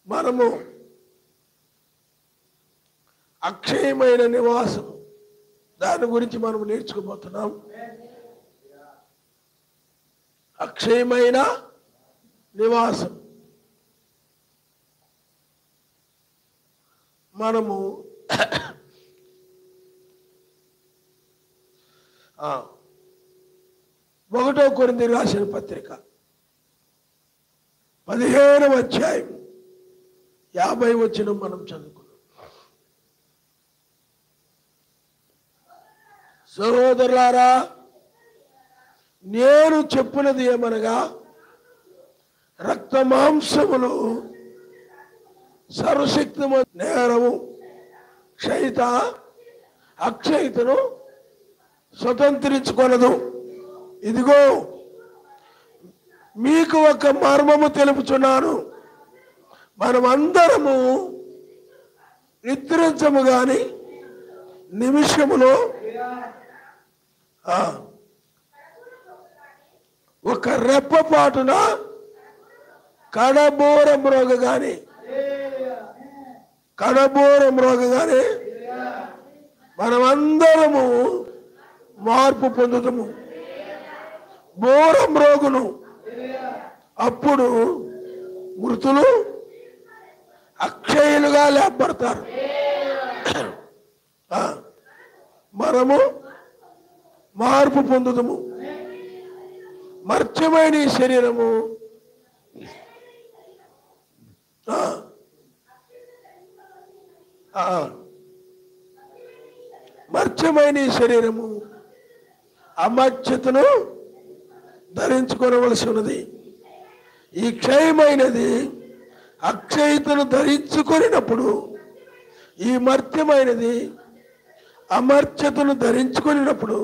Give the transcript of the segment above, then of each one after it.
మనము అక్షయమైన నివాసం దాని గురించి మనం నేర్చుకోబోతున్నాం. అక్షయమైన నివాసం మనము 1 కొరింథీ రాసిన పత్రిక 15వ అధ్యాయం 50 వచనం మనం చదువుకున్నాం. సహోదరులారా, నేను చెప్పున్నది ఏమనగా, రక్త మాంసములు సర్వశక్తిమంత నేరము క్షయిత అక్షయితను స్వతంత్రించుకొనదు. ఇదిగో మీకు ఒక మర్మము తెలుపుచున్నాను. మనమందరము నిద్రించము గాని నిమిషములో ఒక రెప్పపాటున కడబోర మ్రోగగానే మనమందరము మార్పు పొందుతాము. బోరం రోగును, అప్పుడు మృతులు అక్షయులుగా లేపబడతారు. మనము మార్పు పొందుతాము. మర్త్యమైన ఈ శరీరము అమర్త్యతను ధరించుకోవలసి ఉన్నది. ఈ క్షయమైనది అక్షయతను ధరించుకొనినప్పుడు, ఈ మర్త్యమైనది అమర్త్యతను ధరించుకొనినప్పుడు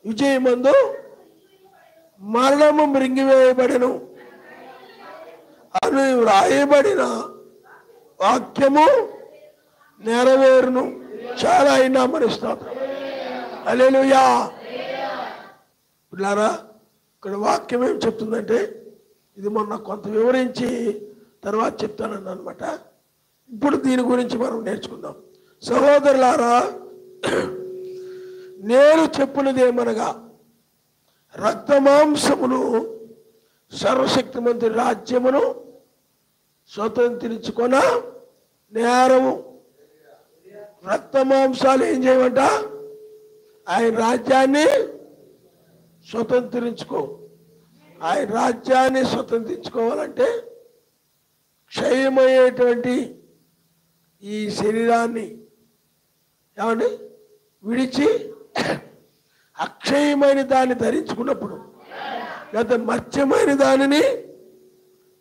విజయమందు మరణము మృంగివేయబడెను అని వ్రాయబడిన వాక్యము నెరవేరును. చాలా అయినా మరి స్తోత్రం. హల్లెలూయా. పిల్లారా, ఇక్కడ వాక్యం ఏం చెప్తుందంటే, ఇది మొన్న కొంత వివరించి తర్వాత చెప్తానని అనమాట. ఇప్పుడు దీని గురించి మనం నేర్చుకుందాం. సహోదరులారా, నేను చెప్పినది ఏమనగా, రక్త మాంసమును సర్వశక్తిమంతుడి రాజ్యమును స్వతంత్రించుకొన నేరము. రక్త మాంసాలు ఏం చేయమంట? ఆయన రాజ్యాన్ని స్వతంత్రించుకో. ఆయన రాజ్యాన్ని స్వతంత్రించుకోవాలంటే క్షయమయ్యేటువంటి ఈ శరీరాన్ని ఏమండి విడిచి అక్షయమైన దాన్ని ధరించుకున్నప్పుడు, లేదా మత్స్యమైన దానిని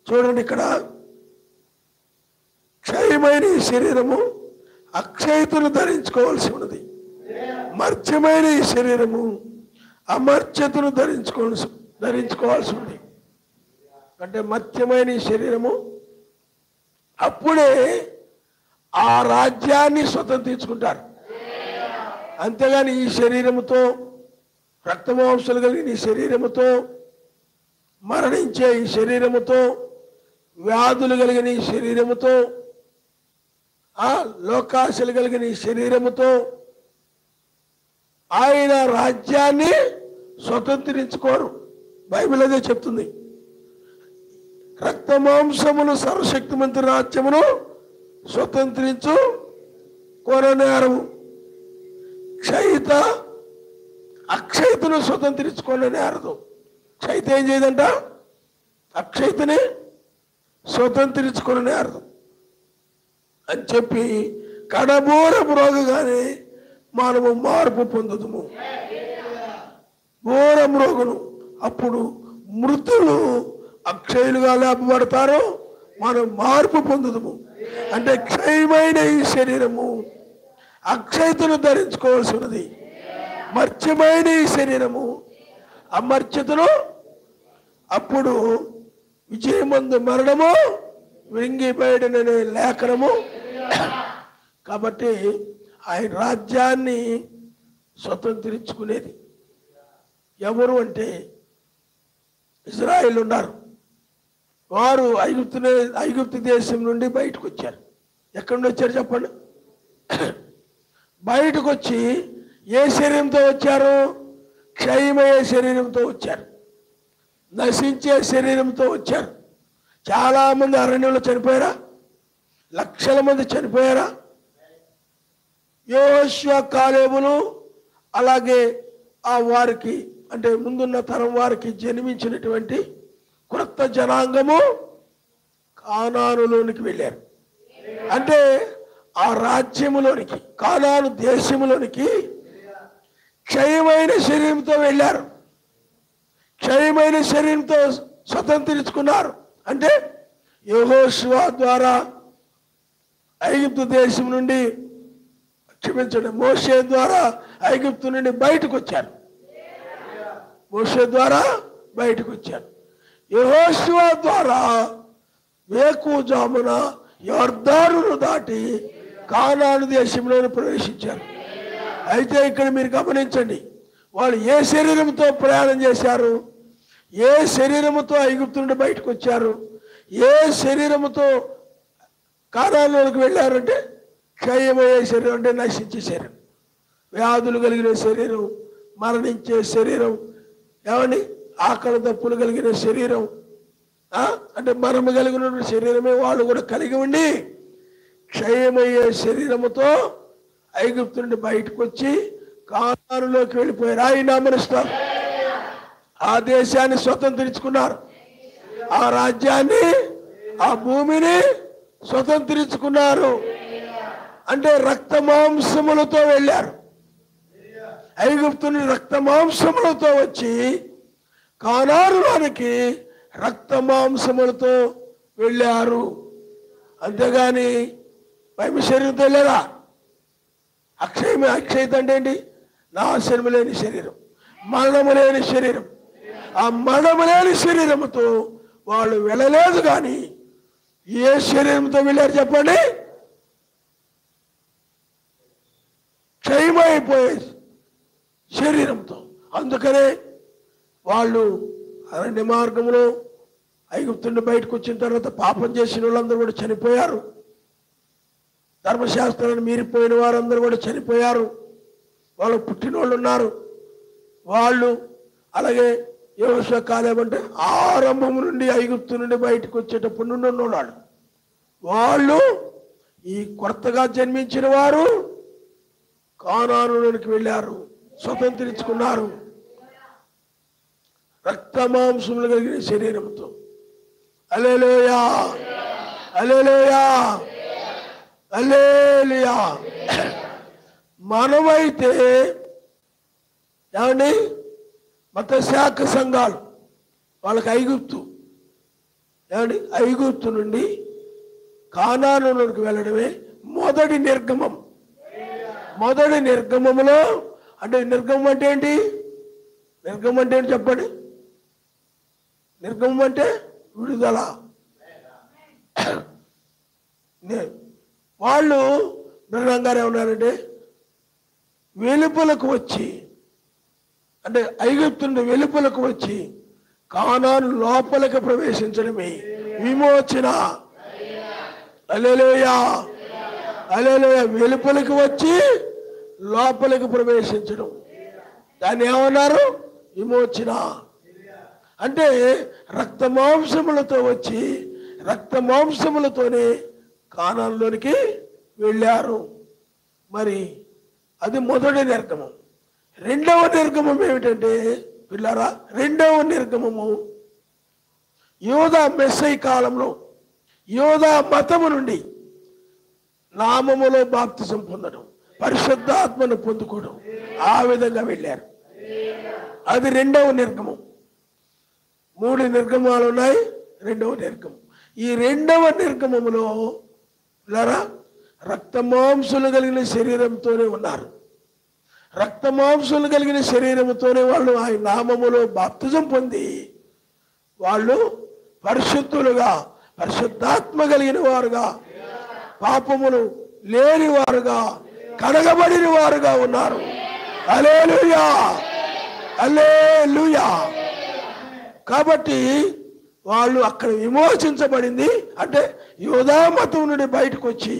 చూడండి, ఇక్కడ క్షయమైన ఈ శరీరము అక్షయతను ధరించుకోవాల్సి ఉన్నది. మర్త్యమైన ఈ శరీరము అమర్త్యతను ధరించుకోవాల్సి ఉంది. అంటే మర్త్యమైన ఈ శరీరము అప్పుడే ఆ రాజ్యాన్ని స్వతంత్రించుకుంటారు. అంతేగాని ఈ శరీరముతో, రక్తమాంసాలు కలిగిన ఈ శరీరముతో, మరణించే ఈ శరీరముతో, వ్యాధులు కలిగిన ఈ శరీరముతో, లోకాశలు కలిగిన ఈ శరీరముతో ఆయన రాజ్యాన్ని స్వతంత్రించుకోరు. బైబిల్ అదే చెప్తుంది. రక్త మాంసమును సర్వశక్తిమంతుడి రాజ్యమును స్వతంత్రించు కోరనేరము. క్షయిత అక్షయతను స్వతంత్రించుకోనేరదు. క్షయిత ఏం చేయదంట? అక్షయతని స్వతంత్రించుకోనేరదు అని చెప్పి కడబోర మ్రోగగానే మనము మార్పు పొందుదుము. బోర మ్రోగును, అప్పుడు మృతులు అక్షయులుగా లేపబడతారు. మనం మార్పు పొందుదుము. అంటే క్షయమైన ఈ శరీరము అక్షయతను ధరించుకోవాల్సి ఉన్నది. మర్త్యమైన ఈ శరీరము అమర్త్యతను, అప్పుడు విజయమందు మరణము వింగిపోయడనే లేఖనము. కాబట్టి ఆయన రాజ్యాన్ని స్వతంత్రించుకునేది ఎవరు అంటే, ఇజ్రాయేల్ ఉన్నారు. వారు ఐగుప్తు దేశం నుండి బయటకు వచ్చారు. ఎక్కడి నుండి వచ్చారు చెప్పండి? బయటకు వచ్చి ఏ శరీరంతో వచ్చారు? క్షయమయ్యే శరీరంతో వచ్చారు, నశించే శరీరంతో వచ్చారు. చాలా మంది అరణ్యంలో చనిపోయారా? లక్షల మంది చనిపోయారా? యెహోషువ కాలేబులు అలాగే ఆ వారికి అంటే ముందున్న తరం వారికి జన్మించినటువంటి క్రొత్త జనాంగము కానానులోనికి వెళ్ళారు. అంటే ఆ రాజ్యములోనికి, కానాను దేశములోనికి క్షయమైన శరీరంతో వెళ్ళారు. క్షయమైన శరీరంతో స్వతంత్రించుకున్నారు. అంటే యెహోషువ ద్వారా ఐగుప్తు దేశం నుండి, క్షమించండి, మోషే ద్వారా ఐగుప్తు నుండి బయటకు వచ్చారు. మోషే ద్వారా బయటకు వచ్చారు. యెహోషువ ద్వారా వేకువజామున యొర్దానును దాటి కానాను దేశంలో ప్రవేశించారు. అయితే ఇక్కడ మీరు గమనించండి, వాళ్ళు ఏ శరీరంతో ప్రయాణం చేశారు? ఏ శరీరముతో ఐగుప్తు నుండి బయటకు వచ్చారు? ఏ శరీరముతో కానానులోకి వెళ్ళారంటే క్షయమయ్యే శరీరం, అంటే నశించే శరీరం, వ్యాధులు కలిగిన శరీరం, మరణించే శరీరం, ఏమని ఆకలి దప్పులు కలిగిన శరీరం, అంటే మరము కలిగిన శరీరమే వాళ్ళు కూడా కలిగి ఉండి క్షయమయ్యే శరీరముతో ఐగుప్తు నుండి బయటకు వచ్చి కానానులోకి వెళ్ళిపోయారు. ఆయన నామనుస్తారు. ఆ దేశాన్ని స్వతంత్రించుకున్నారు. ఆ రాజ్యాన్ని, ఆ భూమిని స్వతంత్రించుకున్నారు. అంటే రక్త మాంసములతో వెళ్ళారు. ఐగుప్తుని రక్త మాంసములతో వచ్చి కానానులోనికి రక్త మాంసములతో వెళ్ళారు. అంతేగాని మహిమ శరీరంతో వెళ్ళారా? అక్షయత అంటే ఏంటి? నాశనము లేని శరీరం, మరణము లేని శరీరం. ఆ మరణము లేని శరీరముతో వాళ్ళు వెళ్ళలేదు. కానీ ఏ శరీరంతో వెళ్ళారు చెప్పండి? క్షయమైపోయే శరీరంతో. అందుకనే వాళ్ళు అరణ్య మార్గంలో ఐగుప్తు నుండి బయటకు వచ్చిన తర్వాత పాపం చేసిన వాళ్ళందరూ కూడా చనిపోయారు. ధర్మశాస్త్రాన్ని మీరిపోయిన వారందరూ కూడా చనిపోయారు. వాళ్ళు పుట్టిన వాళ్ళు ఉన్నారు. వాళ్ళు అలాగే యెహోషువ కాలేబు అంటే ఆరంభం నుండి ఐగుప్తు నుండి బయటకు వచ్చేటప్పుడు నుండి ఉన్నాడు. వాళ్ళు ఈ కొత్తగా జన్మించిన వారు కానానులోనికి వెళ్ళారు, స్వతంత్రించుకున్నారు రక్త మాంసములు కలిగిన శరీరంతో. హల్లెలూయా, హల్లెలూయా, హల్లెలూయా. మనమైతే ఏమండి, మత శాఖ సంఘాలు వాళ్ళకి ఐగుప్తు, ఏమండి, ఐగుప్తు నుండి కానానులోకి వెళ్ళడమే మొదటి నిర్గమం. మొదటి నిర్గమములో అంటే నిర్గమం అంటే ఏంటి? నిర్గమం అంటే ఏంటి చెప్పండి? నిర్గమం అంటే విడుదల. వాళ్ళు బ్రహ్మం గారు ఏమన్నారంటే వెలుపలకు వచ్చి, అంటే ఐగుప్తు నుండి వెలుపలకు వచ్చి కానాను లోపలికి ప్రవేశించడమే విమోచన. హల్లెలూయా, హల్లెలూయా. వెలుపలికి వచ్చి లోపలికి ప్రవేశించడం, దాన్ని ఏమన్నారు? విమోచన. అంటే రక్త మాంసములతో వచ్చి రక్త మాంసములతోనే కానానులోనికి వెళ్ళారు. మరి అది మొదటి నిర్గమం. రెండవ నిర్గమం ఏమిటంటే పిల్లరా, రెండవ నిర్గమము యోధా మెస్సై కాలంలో యోధా మతము నుండి నామములో బాప్తిజం పొందడం, పరిశుద్ధాత్మను పొందుకోవడం, ఆ విధంగా వెళ్ళారు. అది రెండవ నిర్గమం. 3 నిర్గమాలు ఉన్నాయి. రెండవ నిర్గమం. ఈ రెండవ నిర్గమములో రక్త మాంసులు కలిగిన శరీరంతోనే ఉన్నారు. రక్త మాంసులు కలిగిన శరీరంతోనే వాళ్ళు ఆయన నామములో బాప్తిజం పొంది వాళ్ళు పరిశుద్ధులుగా, పరిశుద్ధాత్మ కలిగిన వారుగా, పాపములు లేని వారుగా, కడగబడిన వారుగా ఉన్నారు. హల్లెలూయా, హల్లెలూయా. కాబట్టి వాళ్ళు అక్కడ విమోచించబడింది. అంటే యూదా మతం నుండి బయటకు వచ్చి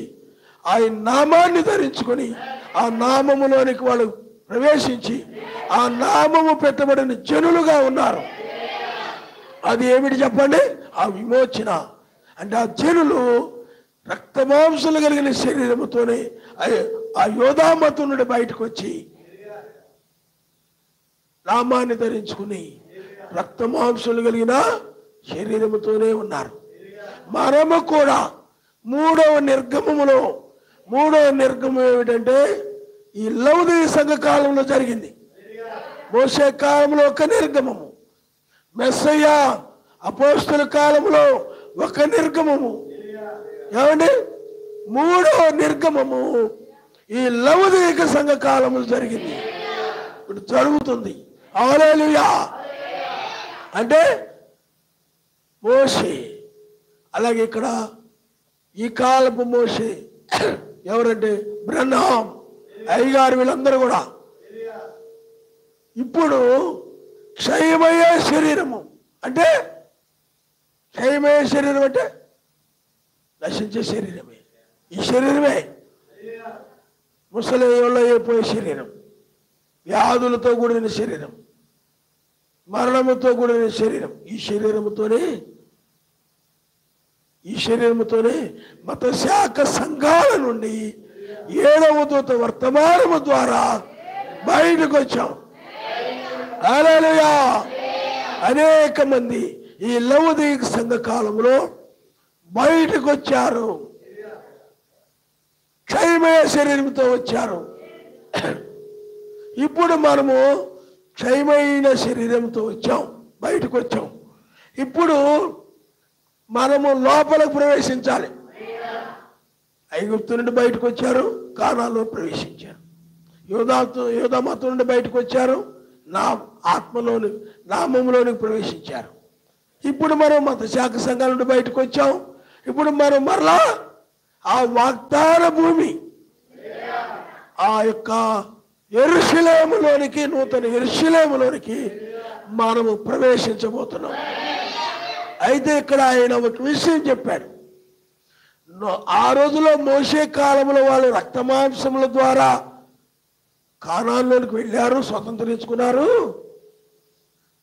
ఆయన నామాన్ని ధరించుకొని ఆ నామములోనికి వాళ్ళు ప్రవేశించి ఆ నామము పెట్టబడిన జనులుగా ఉన్నారు. అది ఏమిటి చెప్పండి? ఆ విమోచన. అంటే ఆ జనులు రక్తమాంసలు కలిగిన శరీరముతోనే ఆ యోధా మతం నుండి బయటకు వచ్చి నామాన్ని ధరించుకుని రక్తమాంసలు కలిగిన శరీరముతోనే ఉన్నారు. మనము కూడా మూడవ నిర్గమం ఏమిటంటే ఈ లౌదీయ సంఘ కాలంలో జరిగింది. మోషే కాలంలో ఒక నిర్గమము, మెస్సయ్య అపోస్తుల కాలంలో ఒక నిర్గమము. ఏమండి? మూడవ నిర్గమము ఈ లౌదీయ సంఘ కాలంలో జరిగింది, ఇప్పుడు జరుగుతుంది. హల్లెలూయా. అంటే మోషే, అలాగే ఇక్కడ ఈ కాలపు మోషే ఎవరంటే బ్రహ్నాం, అయ్యగారు, వీళ్ళందరూ కూడా ఇప్పుడు క్షయమయ్యే శరీరము. అంటే క్షయమయ్యే శరీరం అంటే నశించే శరీరమే. ఈ శరీరమే ముసలిలో అయిపోయే శరీరం, వ్యాధులతో కూడిన శరీరం, మరణముతో కూడిన శరీరం. ఈ శరీరముతోనే మత శాఖ సంఘాల నుండి 7వ దూత వర్తమానము ద్వారా బయటకు వచ్చాం. హల్లెలూయా. అనేక మంది ఈ లౌదీయ సంఘ కాలంలో బయటకు వచ్చారు, క్షయమయ శరీరంతో వచ్చారు. ఇప్పుడు మనము క్షయమైన శరీరంతో వచ్చాం, బయటకు వచ్చాం. ఇప్పుడు మనము లోపలికి ప్రవేశించాలి. ఐగుప్తు నుండి బయటకు వచ్చారు, కానాన్లో ప్రవేశించారు. యూదా మతం నుండి బయటకు వచ్చారు, నామంలోనికి ప్రవేశించారు. ఇప్పుడు మనం మత శాఖ సంఘాల నుండి బయటకు వచ్చాం. ఇప్పుడు మనం మరలా ఆ వాగ్దాన భూమి, ఆ యొక్క యెరూషలేములోనికి, నూతన యెరూషలేములోనికి మనము ప్రవేశించబోతున్నాం. అయితే ఇక్కడ ఆయన ఒక విషయం చెప్పాడు. ఆ రోజులో మోషే కాలంలో వాళ్ళు రక్తమాంసముల ద్వారా కానాన్లోనికి వెళ్ళారు, స్వతంత్రించుకున్నారు.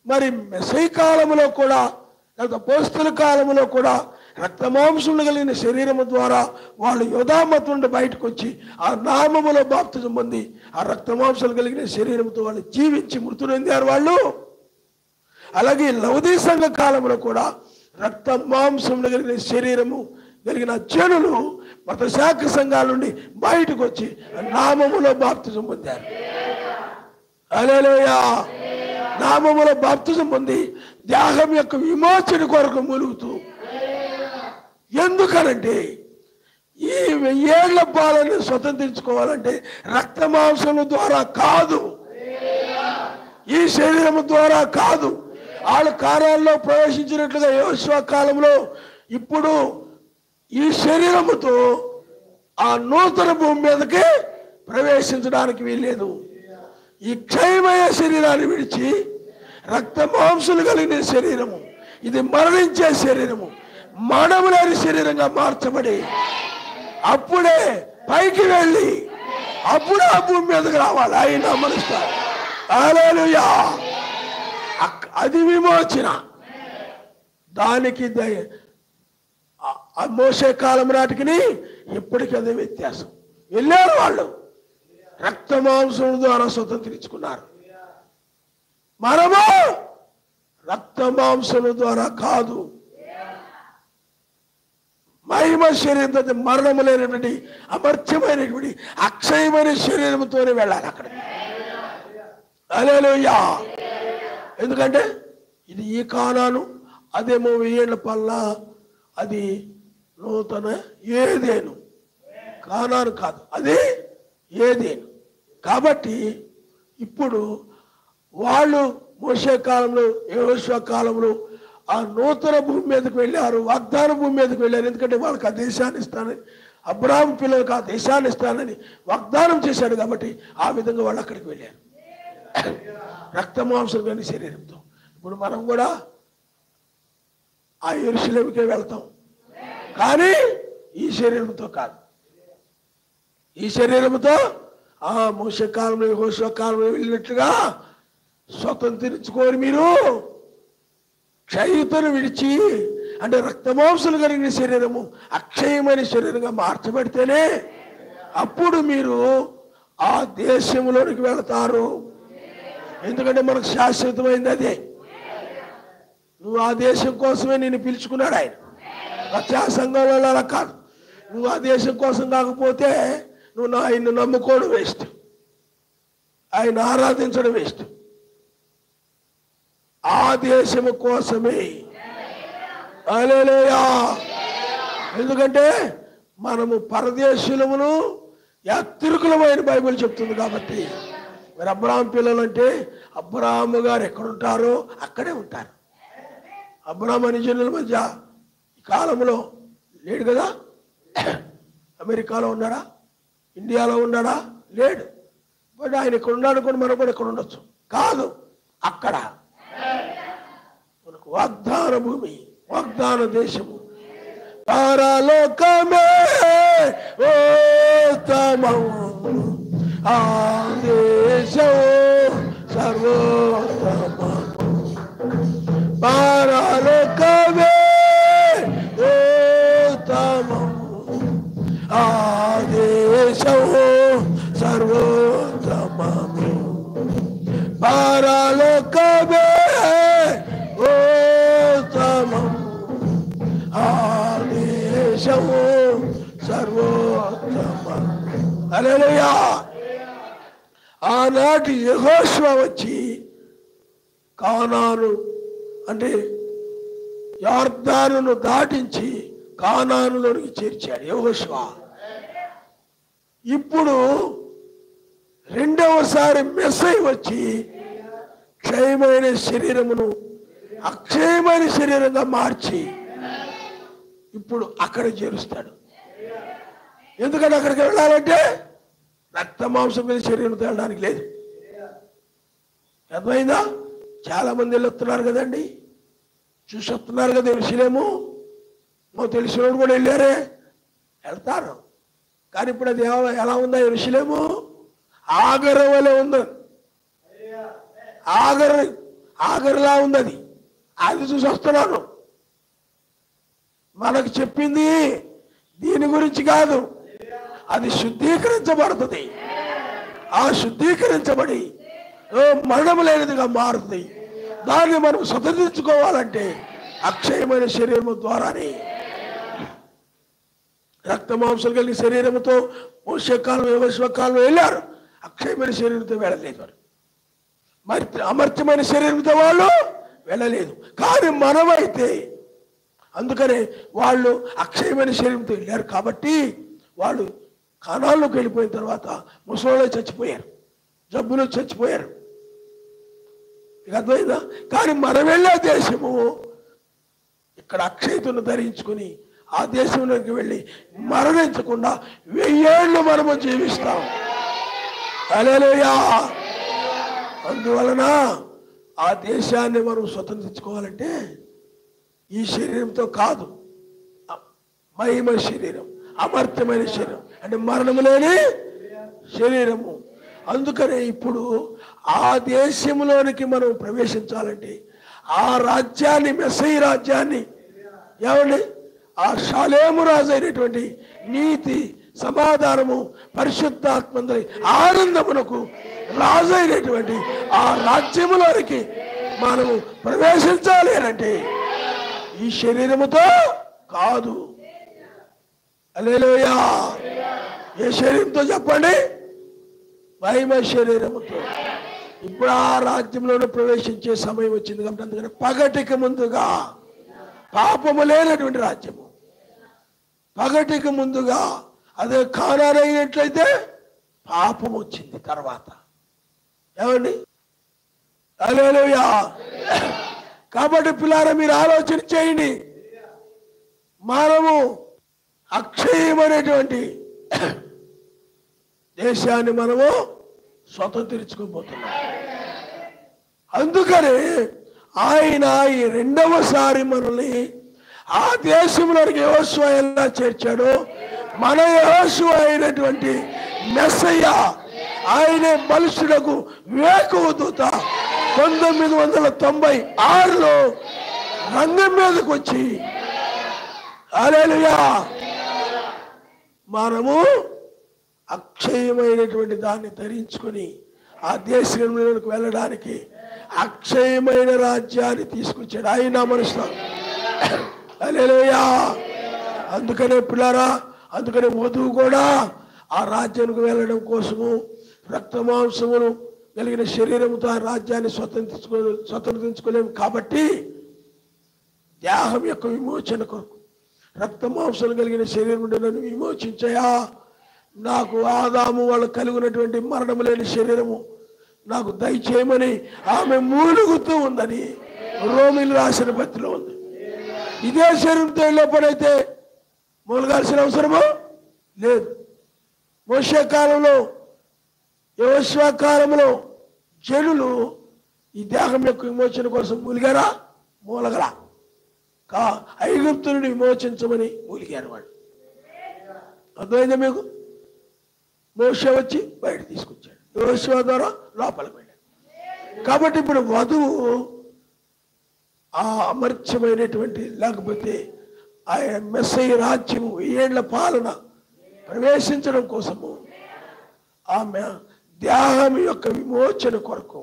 మరి మెస్సయ్య కాలంలో కూడా, లేదా అపోస్తలుల కాలంలో కూడా రక్తమాంసములు కలిగిన శరీరము ద్వారా వాళ్ళు యూదా మతం నుండి బయటకు వచ్చి ఆ నామములో బాప్తిజం పొంది ఆ రక్తమాంసలు కలిగిన శరీరంతో వాళ్ళు జీవించి మృతులైందారు వాళ్ళు. అలాగే లౌదీయ సంఘ కాలంలో కూడా రక్తమాంసములు కలిగిన శరీరము కలిగిన జనులు మత శాఖ సంఘాల నుండి బయటకు వచ్చి నామములో బాప్తిజం పొందారు. హల్లెలూయా. నామములో బాప్తిజం పొంది దేహం యొక్క విమోచన కొరకు మూలుగుతూ, ఎందుకనంటే ఈ 1000 ఏళ్ల పాలన స్వతంత్రించుకోవాలంటే రక్తమాంసముల ద్వారా కాదు, ఈ శరీరము ద్వారా కాదు. వాళ్ళు కానాన్లో ప్రవేశించినట్లుగా యోషువ కాలంలో ఇప్పుడు ఈ శరీరముతో ఆ నూతన భూమి మీదకి ప్రవేశించడానికి వీల్లేదు. ఈ క్షయమయ శరీరాన్ని విడిచి రక్తమాంసలు కలిగిన శరీరము, ఇది మరణించే శరీరము, మానవులేని శరీరంగా మార్చబడి అప్పుడే పైకి వెళ్ళి అప్పుడు ఆ భూమి మీదకి రావాలి. ఆయన మనుస్తారు. హల్లెలూయా. అది విమోచన. దానికి మోసే కాలం నాటికి ఇప్పటికీ అదే వ్యత్యాసం. వెళ్ళారు వాళ్ళు, రక్తమాంసముల ద్వారా స్వతంత్రించుకున్నారు. మనము రక్తమాంసముల ద్వారా కాదు, మహిమ శరీరంతో, మరణము లేనటువంటి అమర్త్యమైనటువంటి అక్షయమైన శరీరంతోనే వెళ్ళాలి అక్కడికి. హల్లెలూయా. ఎందుకంటే ఇది ఈ కానాను, అదేమో 1000 ఏళ్ల పల్ల, అది నూతన ఏదేను. కానాను కాదు, అది ఏదేను. కాబట్టి ఇప్పుడు వాళ్ళు మోషే కాలంలో, యెహోషువ కాలంలో ఆ నూతన భూమి మీదకి వెళ్ళారు, వాగ్దాన భూమి మీదకి వెళ్ళారు. ఎందుకంటే వాళ్ళకి ఆ దేశాన్ని ఇస్తానని, అబ్రాహాము పిల్లలకు ఆ దేశాన్ని ఇస్తానని వాగ్దానం చేశాడు. కాబట్టి ఆ విధంగా వాళ్ళు అక్కడికి వెళ్ళారు రక్తమాంసం కానీ శరీరంతో. ఇప్పుడు మనం కూడా ఆ యెరూషలేముకే వెళ్తాం, కానీ ఈ శరీరంతో కాదు. ఈ శరీరంతో ఆ మోషే కాలంలో యెహోషువ కాలంలో వెళ్ళినట్లుగా స్వతంత్రించుకొని మీరు క్షయితను విడిచి, అంటే రక్తమాంసాలు కలిగిన శరీరము అక్షయమైన శరీరంగా మార్చబడితేనే అప్పుడు మీరు ఆ దేశంలోనికి వెళతారు. ఎందుకంటే మనకు శాశ్వతమైంది అదే. నువ్వు ఆ దేశం కోసమే నేను పిలుచుకున్నాడు ఆయన. రక్షా సంఘంలో అలా కాదు. నువ్వు ఆ దేశం కోసం కాకపోతే నువ్వు ఆయన్ని నమ్ముకోవడం వేస్ట్, ఆయన ఆరాధించడం వేస్ట్. ఆ దేశము కోసమే. హల్లెలూయా. ఎందుకంటే మనము పరదేశులమును యాత్రికులమైన బైబిల్ చెప్తుంది కాబట్టి. మరి అబ్రాహాం పిల్లలు అంటే అబ్రాహాము గారు ఎక్కడుంటారో అక్కడే ఉంటారు. అబ్రాహాం అనే జనుల మధ్య ఈ కాలంలో లేడు కదా. అమెరికాలో ఉన్నాడా, ఇండియాలో ఉన్నాడా? లేడు. బట్ ఆయన ఇక్కడ ఉన్నాడు కూడా మనం కూడా ఇక్కడ ఉండొచ్చు. కాదు, అక్కడ మనకు వాగ్దాన భూమి, వాగ్దాన దేశము, పరలోకమే ఉత్తమము, ఆ దేశము సర్వోత్తమము. పరలోకమే ఉత్తమము, ఆ దేశము సర్వోత్తమము. పరలోకమే ఉత్తమము, ఆ దేశము సర్వోత్తమము. హల్లెలూయా. ఆనాటి యెహోషువ వచ్చి కానాను అంటే యొర్దానును దాటించి కానానులోనికి చేర్చాడు యెహోషువ. ఇప్పుడు రెండవసారి మెస్సయ్య వచ్చి క్షయమైన శరీరమును అక్షయమైన శరీరంగా మార్చి ఇప్పుడు అక్కడ చేరుస్తాడు. ఎందుకంటే అక్కడికి వెళ్ళాలంటే రక్త మాంసం మీద శరీరం తేలడానికి లేదు. అర్థమైందా? చాలా మంది వెళ్ళొస్తున్నారు కదండి, చూసి వస్తున్నారు కదా యెరూషలేము. మాకు తెలిసినోడు కూడా వెళ్ళారే, వెళ్తారు. కానీ ఇప్పుడు అది ఎలా ఉందా యెరూషలేము? ఆగరు వలె ఉంది. ఆగరులా ఉంది. అది చూసి వస్తున్నాను. మనకు చెప్పింది దీని గురించి కాదు, అది శుద్ధీకరించబడుతుంది. ఆ శుద్ధీకరించబడి మరణం లేనిదిగా మారుతుంది. దాన్ని మనం స్వతంత్రించుకోవాలంటే అక్షయమైన శరీరము ద్వారానే. రక్త మాంసాలు కలిగిన శరీరంతో మోషే కాలం యెహోషువ కాలం వెళ్ళారు, అక్షయమైన శరీరంతో వెళ్ళలేదు. మరి అమర్త్యమైన శరీరంతో వాళ్ళు వెళ్ళలేదు. కానీ మనమైతే, అందుకనే వాళ్ళు అక్షయమైన శరీరంతో వెళ్ళారు కాబట్టి వాళ్ళు కానాల్లోకి వెళ్ళిపోయిన తర్వాత ముసలిలో చచ్చిపోయారు, జబ్బులో చచ్చిపోయారు. ఇక అర్థమైందా? కానీ మనం వెళ్ళే దేశము ఇక్కడ అక్షయతను ధరించుకుని ఆ దేశంలోకి వెళ్ళి మరణించకుండా 1000 ఏళ్ళు మనము జీవిస్తాం. హల్లెలూయా. అందువలన ఆ దేశాన్ని మనం స్వతంత్రించుకోవాలంటే ఈ శరీరంతో కాదు, మహిమ శరీరం, అమర్త్యమైన శరీరం అంటే మరణము లేని శరీరము. అందుకనే ఇప్పుడు ఆ దేశంలోనికి మనం ప్రవేశించాలంటే ఆ రాజ్యాన్ని, మెస్సయ్య రాజ్యాన్ని, ఏమండి ఆ షాలేము రాజు అయినటువంటి నీతి, సమాధానము, పరిశుద్ధాత్మందరి ఆనందమునకు రాజు అయినటువంటి ఆ రాజ్యములోనికి మనము ప్రవేశించాలి అంటే ఈ శరీరముతో కాదు. హల్లెలూయా. ఏ శరీరంతో చెప్పండి? మహిమ శరీరముతో. ఇప్పుడు ఆ రాజ్యంలోనే ప్రవేశించే సమయం వచ్చింది కాబట్టి అందుకని పగటికి ముందుగా, పాపము లేనటువంటి రాజ్యము, పగటికి ముందుగా. అదే కానాను అయినట్లయితే పాపం వచ్చింది తర్వాత. ఏమండి? హల్లెలూయా. కాబట్టి పిల్లారా మీరు ఆలోచన చేయండి. మనము అక్షయమైనటువంటి దేశాన్ని మనము స్వతంత్రించుకోబోతున్నాం. అందుకనే ఆయన ఈ రెండవసారి మనల్ని ఆ దేశంలోనికి యెహోషువ ఎలా చేర్చాడో మన యెహోషువ అయినటువంటి మెస్సయ్య ఆయనే బలిష్ఠుడకు వేకువ దూత 1996లో రంగం మీదకి వచ్చి హల్లెలూయా మనము అక్షయమైనటువంటి దాన్ని ధరించుకొని ఆ దేశంలోకి వెళ్ళడానికి అక్షయమైన రాజ్యాన్ని తీసుకొచ్చాడు ఆయన మనుషులు. హల్లెలూయా. అందుకనే పిల్లారా, అందుకనే వధువు కూడా ఆ రాజ్యానికి వెళ్ళడం కోసము రక్తమాంసమును కలిగిన శరీరంతో ఆ రాజ్యాన్ని స్వతంత్రించుకోలేము కాబట్టి దేహం యొక్క విమోచన కొరకు రక్తమాంసాలు కలిగిన శరీరం నుండి నన్ను విమోచించయా, నాకు ఆదాము వాళ్ళు కలిగినటువంటి మరణం లేని శరీరము నాకు దయచేయమని ఆమె మూలుగుతూ ఉందని రోమిలు రాసిన పత్రికలో ఉంది. ఇదే శరీరంతో వెళ్ళినప్పుడైతే మూలగాల్సిన అవసరమో లేదు. మోషే కాలంలో యెహోషువ కాలంలో జనులు ఈ దేహం యొక్క విమోచన కోసం మూలిగారా? మూలగరా? ఐగుప్తుని విమోచించమని మూలిగారు వాళ్ళు. అర్థమైందా మీకు? మోషే వచ్చి బయట తీసుకొచ్చాడు, యెహోషువ ద్వారా లోపలికి వెళ్ళాడు. కాబట్టి ఇప్పుడు వధువు ఆ అమర్త్యమైనటువంటి లేకపోతే ఆయన మెస్సయ్య రాజ్యము 1000 ఏళ్ల పాలన ప్రవేశించడం కోసము ఆమె దేహం యొక్క విమోచన కొరకు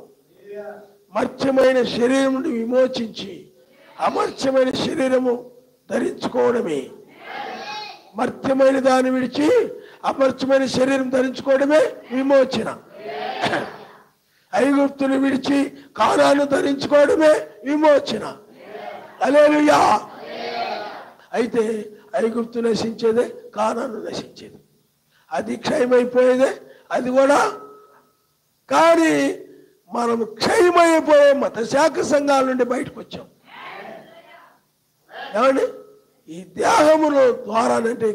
మర్త్యమైన శరీరం నుండి విమోచించి అమర్త్యమైన శరీరము ధరించుకోవడమే, మర్త్యమైన దాన్ని విడిచి అమర్త్యమైన శరీరం ధరించుకోవడమే విమోచన. ఐగుప్తుని విడిచి కానాను ధరించుకోవడమే విమోచన. హల్లెలూయా. అయితే ఐగుప్తు నశించేదే, కానాను నశించేది, అది క్షయమైపోయేదే అది కూడా. కానీ మనము క్షయమైపోయే మత శాఖ సంఘాల నుండి బయటకు వచ్చాం. ఏమండి? ఈ దేహముల ద్వారానంటే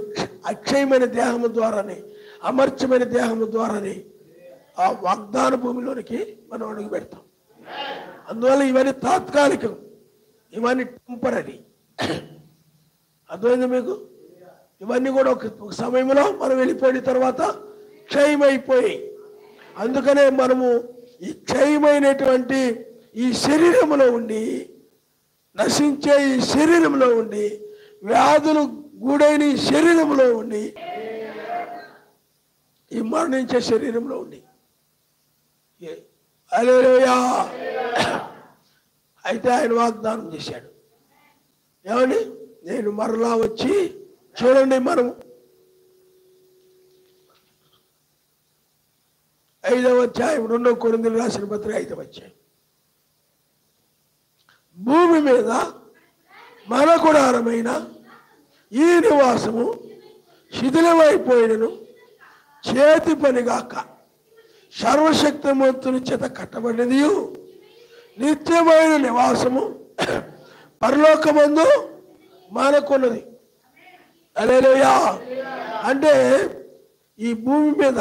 అక్షయమైన దేహము ద్వారానే, అమర్చమైన దేహము ద్వారానే ఆ వాగ్దాన భూమిలోనికి మనం అడుగు పెడతాం. అందువల్ల ఇవన్నీ తాత్కాలికం, ఇవన్నీ టెంపరీ. అర్థమైంది మీకు? ఇవన్నీ కూడా ఒక సమయంలో మనం వెళ్ళిపోయిన తర్వాత క్షయమైపోయి, అందుకనే మనము ఈ క్షయమైనటువంటి ఈ శరీరంలో ఉండి, నశించే ఈ శరీరంలో ఉండి, వ్యాధులు గూడైన ఈ శరీరంలో ఉండి, ఈ మరణించే శరీరంలో ఉండి. హల్లెలూయా. అయితే ఆయన వాగ్దానం చేశాడు, ఏమండి? నేను మరలా వచ్చి, చూడండి మనము 5వ అధ్యాయం 2 కొరింథీయులకు రాసిన పత్రిక 5వ అధ్యాయం, భూమి మీద మన గుడారమైన ఈ నివాసము శిథిలమైపోయినను చేతి పనిగాక సర్వశక్తిమంతుని చేత కట్టబడినది నిత్యమైన నివాసము పరలోకమందు మనకున్నది. హల్లెలూయా. అంటే ఈ భూమి మీద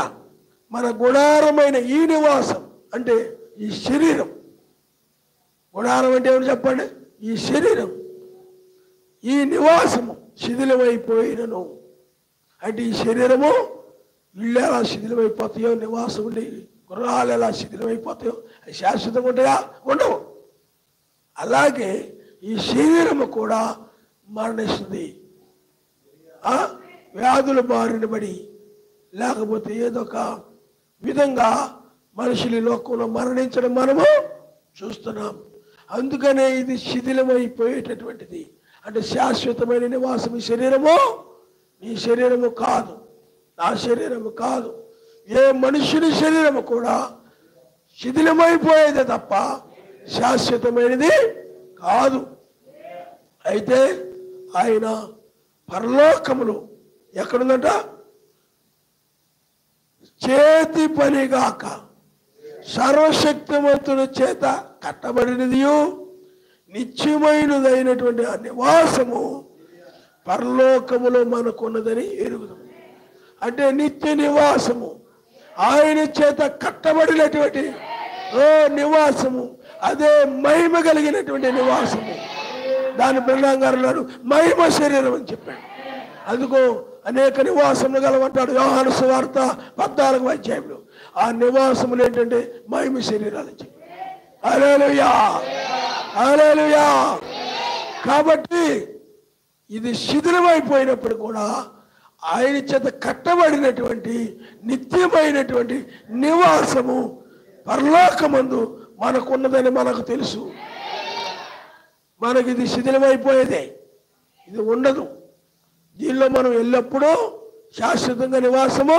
మన గుడారమైన ఈ నివాసం అంటే ఈ శరీరం. గుడారం అంటే ఏమని చెప్పండి? ఈ శరీరం, ఈ నివాసము శిథిలమైపోయినను అంటే ఈ శరీరము, ఇళ్ళు ఎలా శిథిలమైపోతాయో, నివాసం ఉండి గృహాలు ఎలా శిథిలమైపోతాయో, అవి శాశ్వతంగా ఉంటాయా? ఉండవు. అలాగే ఈ శరీరము కూడా మరణిస్తుంది. వ్యాధుల బారిన పడి లేకపోతే ఏదో ఒక విధంగా మనుషులు ఈ లోకంలో మరణించడం మనము చూస్తున్నాం. అందుకనే ఇది శిథిలమైపోయేటటువంటిది. అంటే శాశ్వతమైన నివాసం ఈ శరీరము, నీ శరీరము కాదు, నా శరీరము కాదు, ఏ మనుషుని శరీరము కూడా శిథిలమైపోయేదే తప్ప శాశ్వతమైనది కాదు. అయితే ఆయన పరలోకములు ఎక్కడుందంట? చేతి పనిగాక సర్వశక్తిమంతుని చేత కట్టబడినది నిత్యమైనదైనటువంటి ఆ నివాసము పరలోకములో మనకున్నదని ఎరుగుదాం. అంటే నిత్య నివాసము, ఆయన చేత కట్టబడినటువంటి నివాసము, అదే మహిమ కలిగినటువంటి నివాసము. దాని బ్రహ్మాం గారు అన్నాడు మహిమ శరీరం అని చెప్పాడు. అందుకో అనేక నివాసములు గలవంటాడు యోహాను సువార్త 14వ అధ్యాయంలో. ఆ నివాసములు ఏంటంటే మహిమ శరీరాలు చెప్పి. హల్లెలూయా, హల్లెలూయా. కాబట్టి ఇది శిథిలమైపోయినప్పుడు కూడా ఆయన చేత కట్టబడినటువంటి నిత్యమైనటువంటి నివాసము పరలోకమందు మనకున్నదని మనకు తెలుసు. మనకి ఇది శిథిలమైపోయేదే, ఇది ఉండదు. దీనిలో మనం ఎల్లప్పుడూ శాశ్వతంగా నివాసము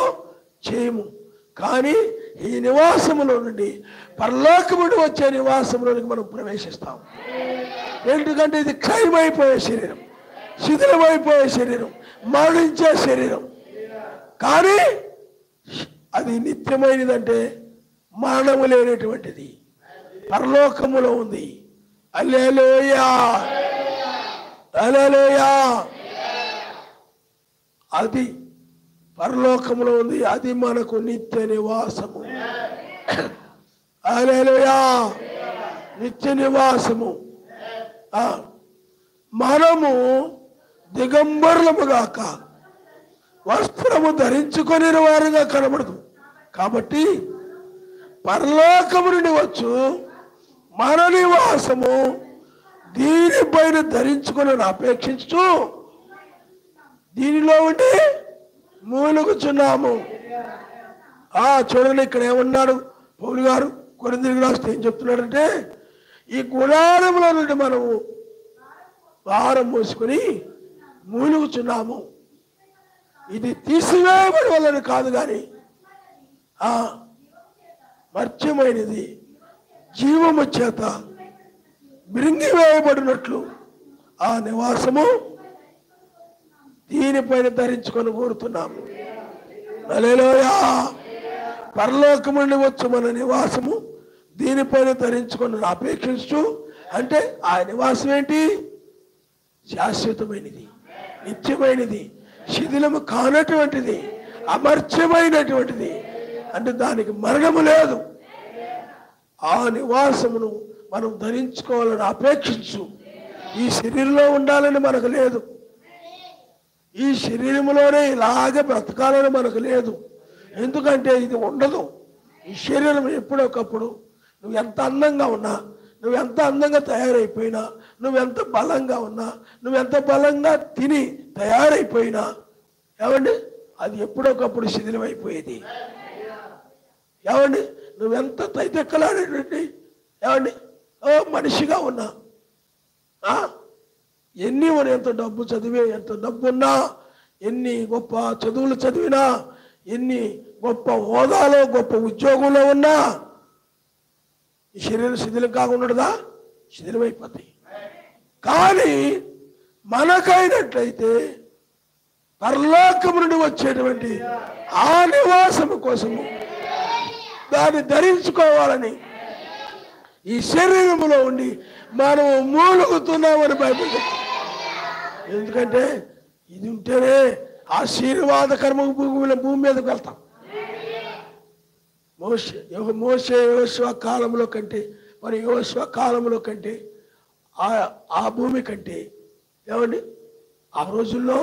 చేయము. కానీ ఈ నివాసములో నుండి పరలోకముడు వచ్చే నివాసంలోనికి మనం ప్రవేశిస్తాం. ఎందుకంటే ఇది క్షయమైపోయే శరీరం, శిథిలమైపోయే శరీరం, మరణించే శరీరం. కానీ అది నిత్యమైనదంటే మరణము లేనటువంటిది పరలోకములో ఉంది. హల్లెలూయా, హల్లెలూయా. అది పరలోకములో ఉంది, అది మనకు నిత్య నివాసము. హల్లెలూయా, నిత్య నివాసము. మనము దిగంబరులముగాక వస్త్రము ధరించుకొని వారుగా కనబడదు. కాబట్టి పరలోకము నుండి వచ్చు మన నివాసము దీనిపైన ధరించుకొని అపేక్షించు దీనిలో ఉండి మూలుగుచున్నాము. చూడండి, ఇక్కడ ఏమన్నాడు పౌలు గారు కొరింథీయులకు రాస్తే ఏం చెప్తున్నాడంటే, ఈ గుడారములో నుండి మనము భారం మోసుకొని మూలుగుచున్నాము. ఇది తీసివేయబడి వల్లని కాదు, కానీ మర్త్యమైనది జీవము చేత మిరింగివేయబడినట్లు ఆ నివాసము దీనిపైన ధరించుకొని కోరుతున్నాము. హల్లెలూయా. పరలోకము నుండి వచ్చు మన నివాసము దీనిపైన ధరించుకొని అపేక్షించు. అంటే ఆ నివాసం ఏంటి? శాశ్వతమైనది, నిత్యమైనది, శిథిలము కానటువంటిది, అమర్త్యమైనటువంటిది. అంటే దానికి మరణము లేదు. ఆ నివాసమును మనం ధరించుకోవాలని అపేక్షించు. ఈ శరీరంలో ఉండాలని మనకు లేదు, ఈ శరీరంలోనే ఇలాగే బ్రతకాలని మనకు లేదు. ఎందుకంటే ఇది ఉండదు. ఈ శరీరం ఎప్పుడొకప్పుడు నువ్వు ఎంత అందంగా ఉన్నా, నువ్వు ఎంత అందంగా తయారైపోయినా, నువ్వెంత బలంగా ఉన్నా, నువ్వెంత బలంగా తిని తయారైపోయినా, ఏమండి అది ఎప్పుడొకప్పుడు శిథిలమైపోయేది. ఏమండి నువ్వెంత తైతెక్కలాడేటువంటి ఏమండి మనిషిగా ఉన్నా, ఎన్ని ఎంత డబ్బు చదివే, ఎంత డబ్బు ఉన్నా, ఎన్ని గొప్ప చదువులు చదివినా, ఎన్ని గొప్ప హోదాలో గొప్ప ఉద్యోగంలో ఉన్నా ఈ శరీరం శిథిలం కాకుండా శిథిలమైపోతాయి. కానీ మనకైనట్లయితే పరలోకము నుండి వచ్చేటువంటి ఆ నివాసము కోసము దాన్ని ధరించుకోవాలని ఈ శరీరములో ఉండి మనం మూలుగుతున్నామని బైబిల్ చెప్తుంది. ఎందుకంటే ఇది ఉంటేనే ఆశీర్వాదకరమ భూమి మీదకి వెళ్తాం. మోషే యోషువ కాలంలో కంటే, మరి యోషువ కాలంలో కంటే, ఆ భూమి కంటే ఏమండి ఆ రోజుల్లో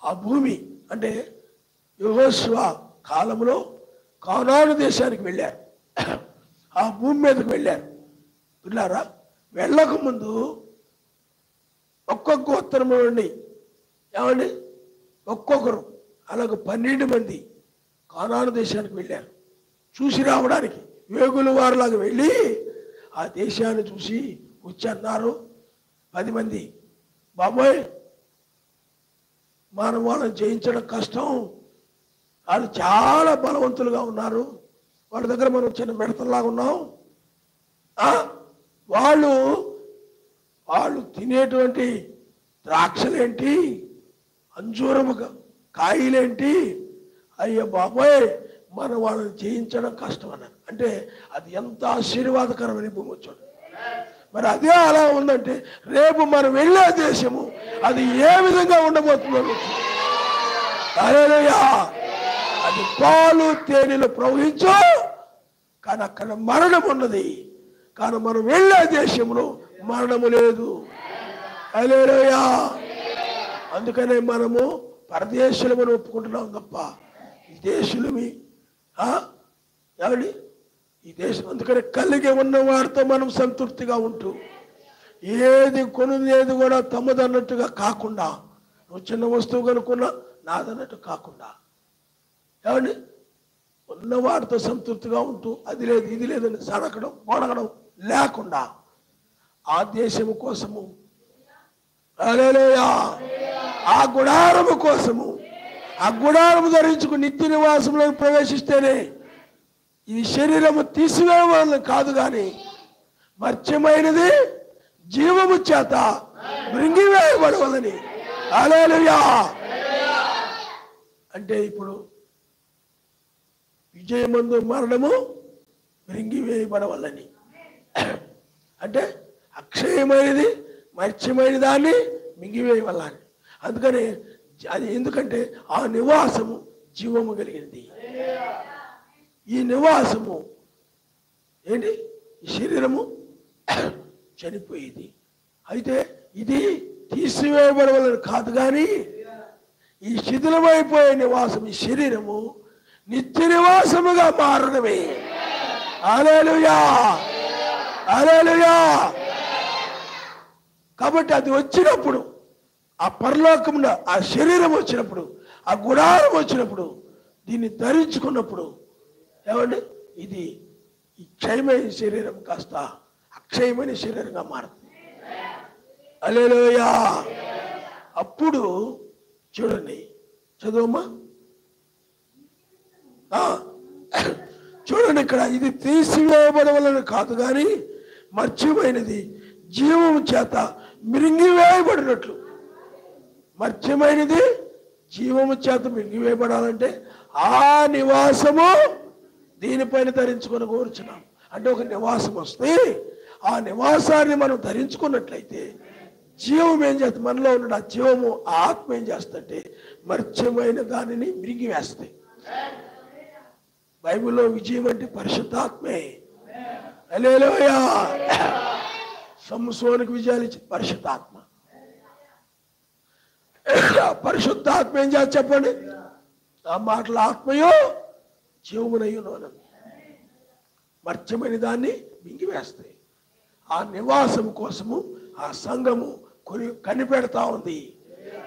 ఆ భూమి అంటే యోషువ కాలంలో కానాను దేశానికి వెళ్ళారు, ఆ భూమి మీదకి వెళ్ళారు. పిల్లారా, వెళ్ళకముందు ఒక్కొక్క గోత్రము నుండి ఏమండి ఒక్కొక్కరు అలాగ 12 మంది కానాను దేశానికి వెళ్ళారు. చూసి రావడానికి వేగుల వారిలాగా వెళ్ళి ఆ దేశాన్ని చూసి వచ్చి అన్నారు 10 మంది, బాబోయ్ మనం వాళ్ళని జయించడం కష్టం, వాళ్ళు చాలా బలవంతులుగా ఉన్నారు, వాళ్ళ దగ్గర మనం చిన్న మిడతల్లాగా ఉన్నాం. వాళ్ళు తినేటువంటి ద్రాక్షలేంటి, అంజూరము కాయలేంటి, అయ్యో బాబోయ్ మనం వాళ్ళని జయించడం కష్టం అన్నారు. అంటే అది ఎంత ఆశీర్వాదకరమైన భూమి వచ్చాడు. మరి అదే అలా ఉందంటే రేపు మనం వెళ్ళే దేశము అది ఏ విధంగా ఉండబోతుందో. హల్లెలూయా. అది పాలు తేనెలు ప్రవహించు, కానీ అక్కడ మరణం ఉన్నది. కానీ మనం వెళ్ళే దేశంలో మరణము లేదు. హల్లెలూయా. అందుకనే మనము పరదేశులమని ఒప్పుకుంటున్నాం తప్ప ఈ దేశులమి ఏమండి ఈ దేశం. అందుకని కలిగి ఉన్న వారితో మనం సంతృప్తిగా ఉంటూ ఏది కొనుదేది కూడా తమదన్నట్టుగా కాకుండా, నువ్వు చిన్న వస్తువు కనుక్కున్నా నాదన్నట్టు కాకుండా, ఏమండి ఉన్నవాడితో సంతృప్తిగా ఉంటూ అది లేదు ఇది లేదని సడకడం గొడగడం లేకుండా ఆ దేశము కోసము, హల్లెలూయా, ఆ గుడారము కోసము, ఆ గుడారము ధరించుకు నిత్య నివాసంలో ప్రవేశిస్తేనే ఈ శరీరము తీసివేయాలని కాదు, కానీ మర్త్యమైనది జీవము చేత మృంగివేయబడవలని. హల్లెలూయా. అంటే ఇప్పుడు విజయమందు మరణము మృంగివేయబడవలని, అంటే అక్షయమైనది మర్త్యమైన దాన్ని మింగివేయవలని. అందుకని అది ఎందుకంటే ఆ నివాసము జీవము కలిగింది. ఈ నివాసము ఏంటి? ఈ శరీరము చనిపోయేది. అయితే ఇది తీసివేయబడవలని కాదు, కానీ ఈ శిథిలమైపోయే నివాసం ఈ శరీరము నిత్య నివాసముగా మారడమే. హల్లెలూయా, హల్లెలూయా. కాబట్టి అది వచ్చినప్పుడు, ఆ పరలోకమున ఆ శరీరం వచ్చినప్పుడు, ఆ గుడారం వచ్చినప్పుడు, దీన్ని ధరించుకున్నప్పుడు ఏమండి ఇది ఈ క్షయమైన శరీరం కాస్త అక్షయమైన శరీరంగా మారుతుంది. హల్లెలూయా. అప్పుడు చూడండి, చదువమ్మా. చూడండి ఇక్కడ, ఇది తీసివేయబడవలని కాదు, కానీ మర్త్యమైనది జీవము చేత మింగివేయబడినట్లు. మర్త్యమైనది జీవము చేత మింగివేయబడాలంటే ఆ నివాసము దీనిపైన ధరించుకొని కోరుచున్నాం. అంటే ఒక నివాసం వస్తే ఆ నివాసాన్ని మనం ధరించుకున్నట్లయితే జీవం ఏం చేస్తుంది? మనలో ఉన్న ఆ జీవము, ఆ ఆత్మ ఏం చేస్తుంటే మర్త్యమైన దానిని మింగివేస్తాయి. బైబిల్లో విజయం అంటే పరిశుద్ధాత్మే. హల్లెలూయా. సంసోనుకు విజయాలు ఇచ్చి పరిశుద్ధాత్మ. పరిశుద్ధాత్మ ఏం చేస్తా చెప్పండి? ఆ మాటల ఆత్మయో జీవమునయ్యును, మర్త్యమైన దాన్ని మింగివేస్తాయి. ఆ నివాసం కోసము ఆ సంఘము కనిపెడతా ఉంది.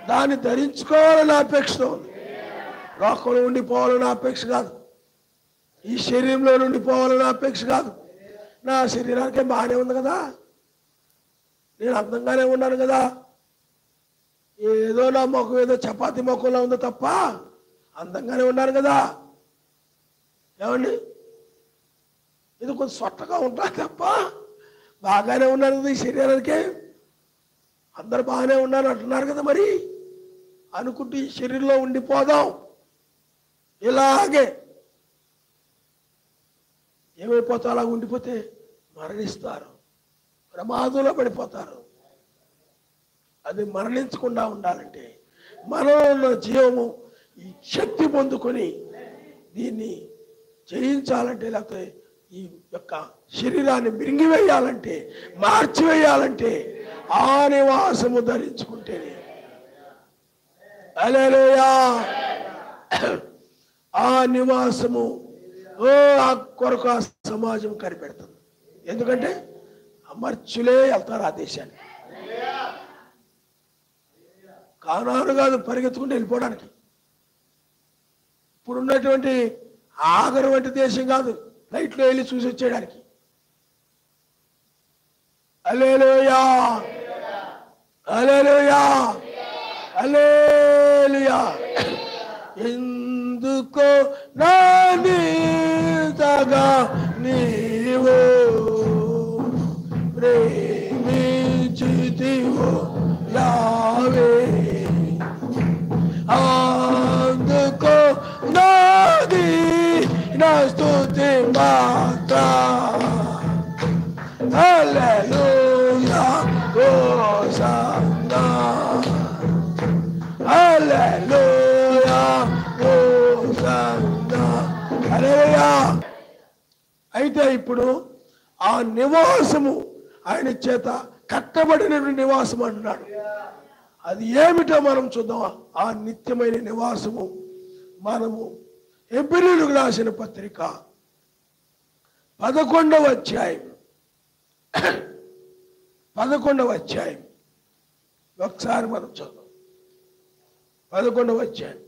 దాన్ని ధరించుకోవాలని అపేక్షతో ఉంది. లోకంలో ఉండిపోవాలని అపేక్ష కాదు, ఈ శరీరంలో నుండి పోవాలని అపేక్ష కాదు. నా శరీరానికే బాగానే ఉంది కదా, నేను అందంగానే ఉన్నాను కదా, ఏదో నా ముఖం ఏదో చపాతి ముఖంలో ఉంది తప్ప అందంగానే ఉన్నాను కదా. ఏమండి ఇది కొంచెం సొట్టగా ఉంటాను తప్ప బాగానే ఉన్నాను కదా, ఈ శరీరానికే అందరు బాగానే ఉన్నారు అంటున్నారు కదా, మరి అనుకుంటూ ఈ శరీరంలో ఉండిపోదాం. ఇలాగే ఏమైపోతా అలా ఉండిపోతే మరణిస్తారు, ప్రమాదంలో పడిపోతారు. అది మరణించకుండా ఉండాలంటే మనలో జీవము ఈ శక్తి పొందుకొని దీన్ని జయించాలంటే, లేకపోతే ఈ యొక్క శరీరాన్ని మింగివేయాలంటే, మార్చివేయాలంటే ఆ నివాసము ధరించుకుంటేనే. హల్లెలూయా. ఆ నివాసము ఆ కొరకు ఆ సమాజం కనిపెడుతుంది. ఎందుకంటే అమర్చులే వెళ్తారు ఆ దేశాన్ని. కానాను కాదు పరిగెత్తుకుంటూ వెళ్ళిపోవడానికి. ఇప్పుడున్నటువంటి ఆగరు వంటి దేశం కాదు ఫ్లైట్లో వెళ్ళి చూసి వచ్చేయడానికి. హల్లెలూయా, హల్లెలూయా, హల్లెలూయా. ఎందుకో నానితగా నీవు ప్రేమించితివో యావే, అందుకో నాది నా స్తుతి మాత్ర. హల్లెలూయా, హోసన్నా, హల్లెలూయా, హోసన్నా, హల్లెలూయా. అయితే ఇప్పుడు ఆ నివాసము ఆయన చేత కట్టబడినటువంటి నివాసం అంటున్నాడు. అది ఏమిటో మనం చూద్దాం. ఆ నిత్యమైన నివాసము మనము హెబ్రీయులకు రాసిన పత్రిక 11వ అధ్యాయం ఒకసారి మనం చూద్దాం. 11వ అధ్యాయం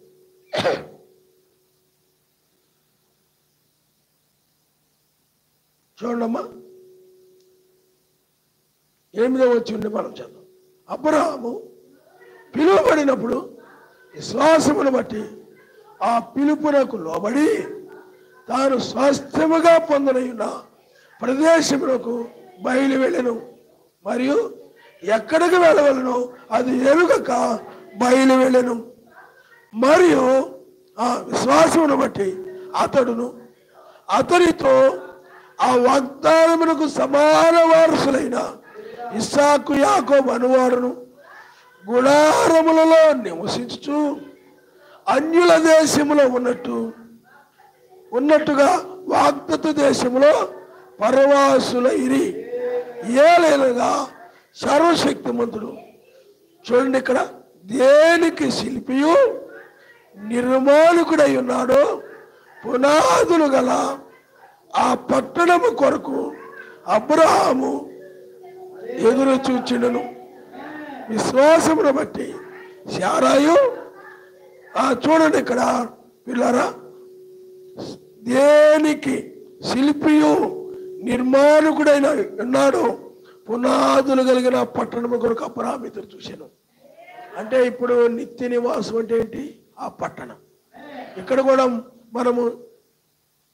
చూడమ్మా. 8వ వచనం మనం చదువు. అబ్రహాము పిలువబడినప్పుడు విశ్వాసమును బట్టి ఆ పిలుపునకు లోబడి తాను స్వాస్థ్యముగా పొందనయున్న ప్రదేశమునకు బయలు వెళ్ళెను. మరియు ఎక్కడికి వెళ్ళవలనో అది ఎరుగక బయలు వెళ్ళెను. మరియు ఆ విశ్వాసమును బట్టి అతడును అతనితో ఆ వాగ్దానమునకు సమాన వారసులైన ఇస్సాకు యాకోబు అనువారును గుడారములలో నివసించుచు అన్యుల దేశములో ఉన్నట్టుగా వాగ్దత్త దేశములో పరవాసులైరి. ఏలైనగా సర్వశక్తిమంతుడు. చూడండి, ఇక్కడ దేనికి శిల్పియు నిర్మాణకుడై ఉన్నాడో పునాదులు గల ఆ పట్టణము కొరకు అబ్రహాము ఎదురు చూచిండును. విశ్వాసమును బట్టి శారాయు చూడండి ఇక్కడ పిల్లరా, దేనికి శిల్పియు నిర్మాణకుడైన ఉన్నాడు పునాదులు కలిగిన పట్టణము కొరకు అబ్రహాము ఎదురు చూశాను. అంటే ఇప్పుడు నిత్య నివాసం అంటే ఏంటి? ఆ పట్టణం. ఇక్కడ కూడా మనము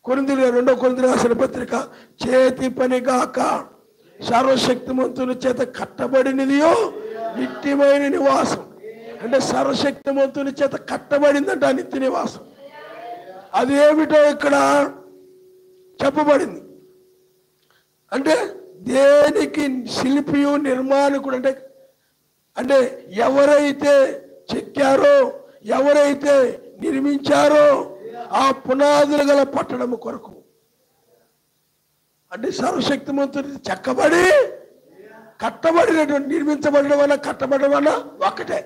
2 కొరింథీయులకు రాసిన పత్రిక చేతి పని కాక సర్వశక్తిమంతుని చేత కట్టబడినదియో నిత్యమైన నివాసం. అంటే సర్వశక్తిమంతుని చేత కట్టబడిందంట నిత్య నివాసం. అది ఏమిటో ఇక్కడ చెప్పబడింది. అంటే దేనికి శిల్పియు నిర్మాణకుడు అంటే ఎవరైతే చెక్కారో ఎవరైతే నిర్మించారో ఆ పునాదులు గల పట్టణము కొరకు. అంటే సర్వశక్తిమంతుడి చెక్కబడి కట్టబడినటువంటి నిర్మించబడడం వల్ల కట్టబడడం వల్ల ఒకటే.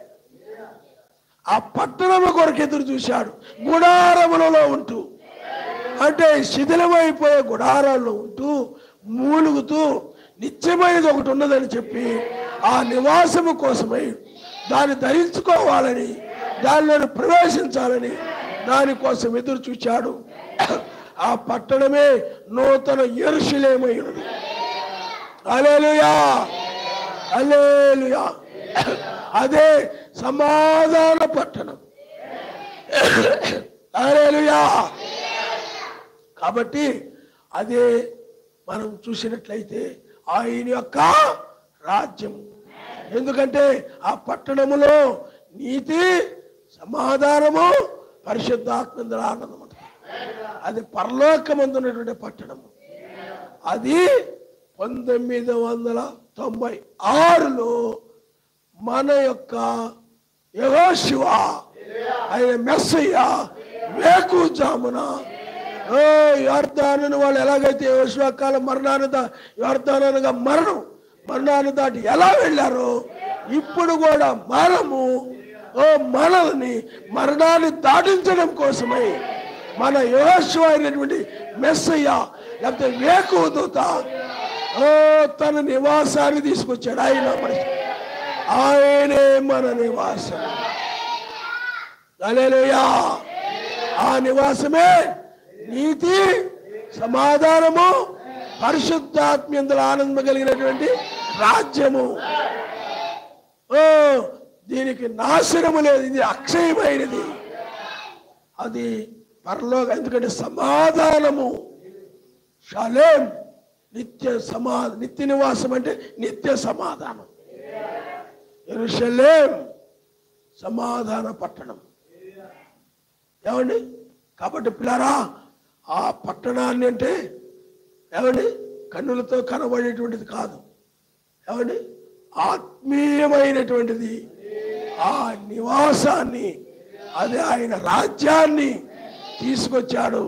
ఆ పట్టణము కొరకు ఎదురు చూశాడు గుడారములలో ఉంటూ. అంటే శిథిలమైపోయే గుడారాల్లో ఉంటూ మూలుగుతూ నిత్యమైనది ఒకటి ఉన్నదని చెప్పి ఆ నివాసము కోసమై దాన్ని ధరించుకోవాలని దానిలో ప్రవేశించాలని దానికోసం ఎదురు చూచాడు. ఆ పట్టణమే నూతన యెరూషలేమై ఉన్నది. హల్లెలూయా, హల్లెలూయా. అదే సమాధాన పట్టణం. హల్లెలూయా. కాబట్టి అదే మనం చూసినట్లయితే ఆయన యొక్క రాజ్యం. ఎందుకంటే ఆ పట్టణములో నీతి సమాధానము పరిశుద్ధాత్మ ఆనందం. అది పరలోకమందున్నటువంటి పట్టణము. అది 1996లో మన యొక్క యెహోషువ ఆయన మెస్సయ్య వేకుజామున యొర్దానును వాళ్ళు ఎలాగైతే యెహోషువ కాలం యొర్దానగా మరణాన్ని దాటి ఎలా వెళ్ళారో ఇప్పుడు కూడా మనల్ని మరణాన్ని దాటించడం కోసమై మన యెహోషువ అయినటువంటి మెస్సయ్య లేకపోతే వేకుదూత తన నివాసాన్ని తీసుకొచ్చాడు. ఆయనే మన నివాసం. హల్లెలూయా. ఆ నివాసమే నీతి సమాధానము పరిశుద్ధాత్మ్యందుల ఆనందం కలిగినటువంటి రాజ్యము. దీనికి నాశనము లేదు. ఇది అక్షయమైనది. అది పరలోక. ఎందుకంటే సమాధానము షాలేం నిత్య నివాసం అంటే నిత్య సమాధానం. యెరూషలేం సమాధాన పట్టణం. ఏమండి? కాబట్టి పిల్లరా, ఆ పట్టణాన్ని అంటే ఏమండి కన్నులతో కనబడేటువంటిది కాదు. ఏమండి ఆత్మీయమైనటువంటిది. ఆ నివాసాన్ని అది ఆయన రాజ్యాన్ని తీసుకొచ్చాడు.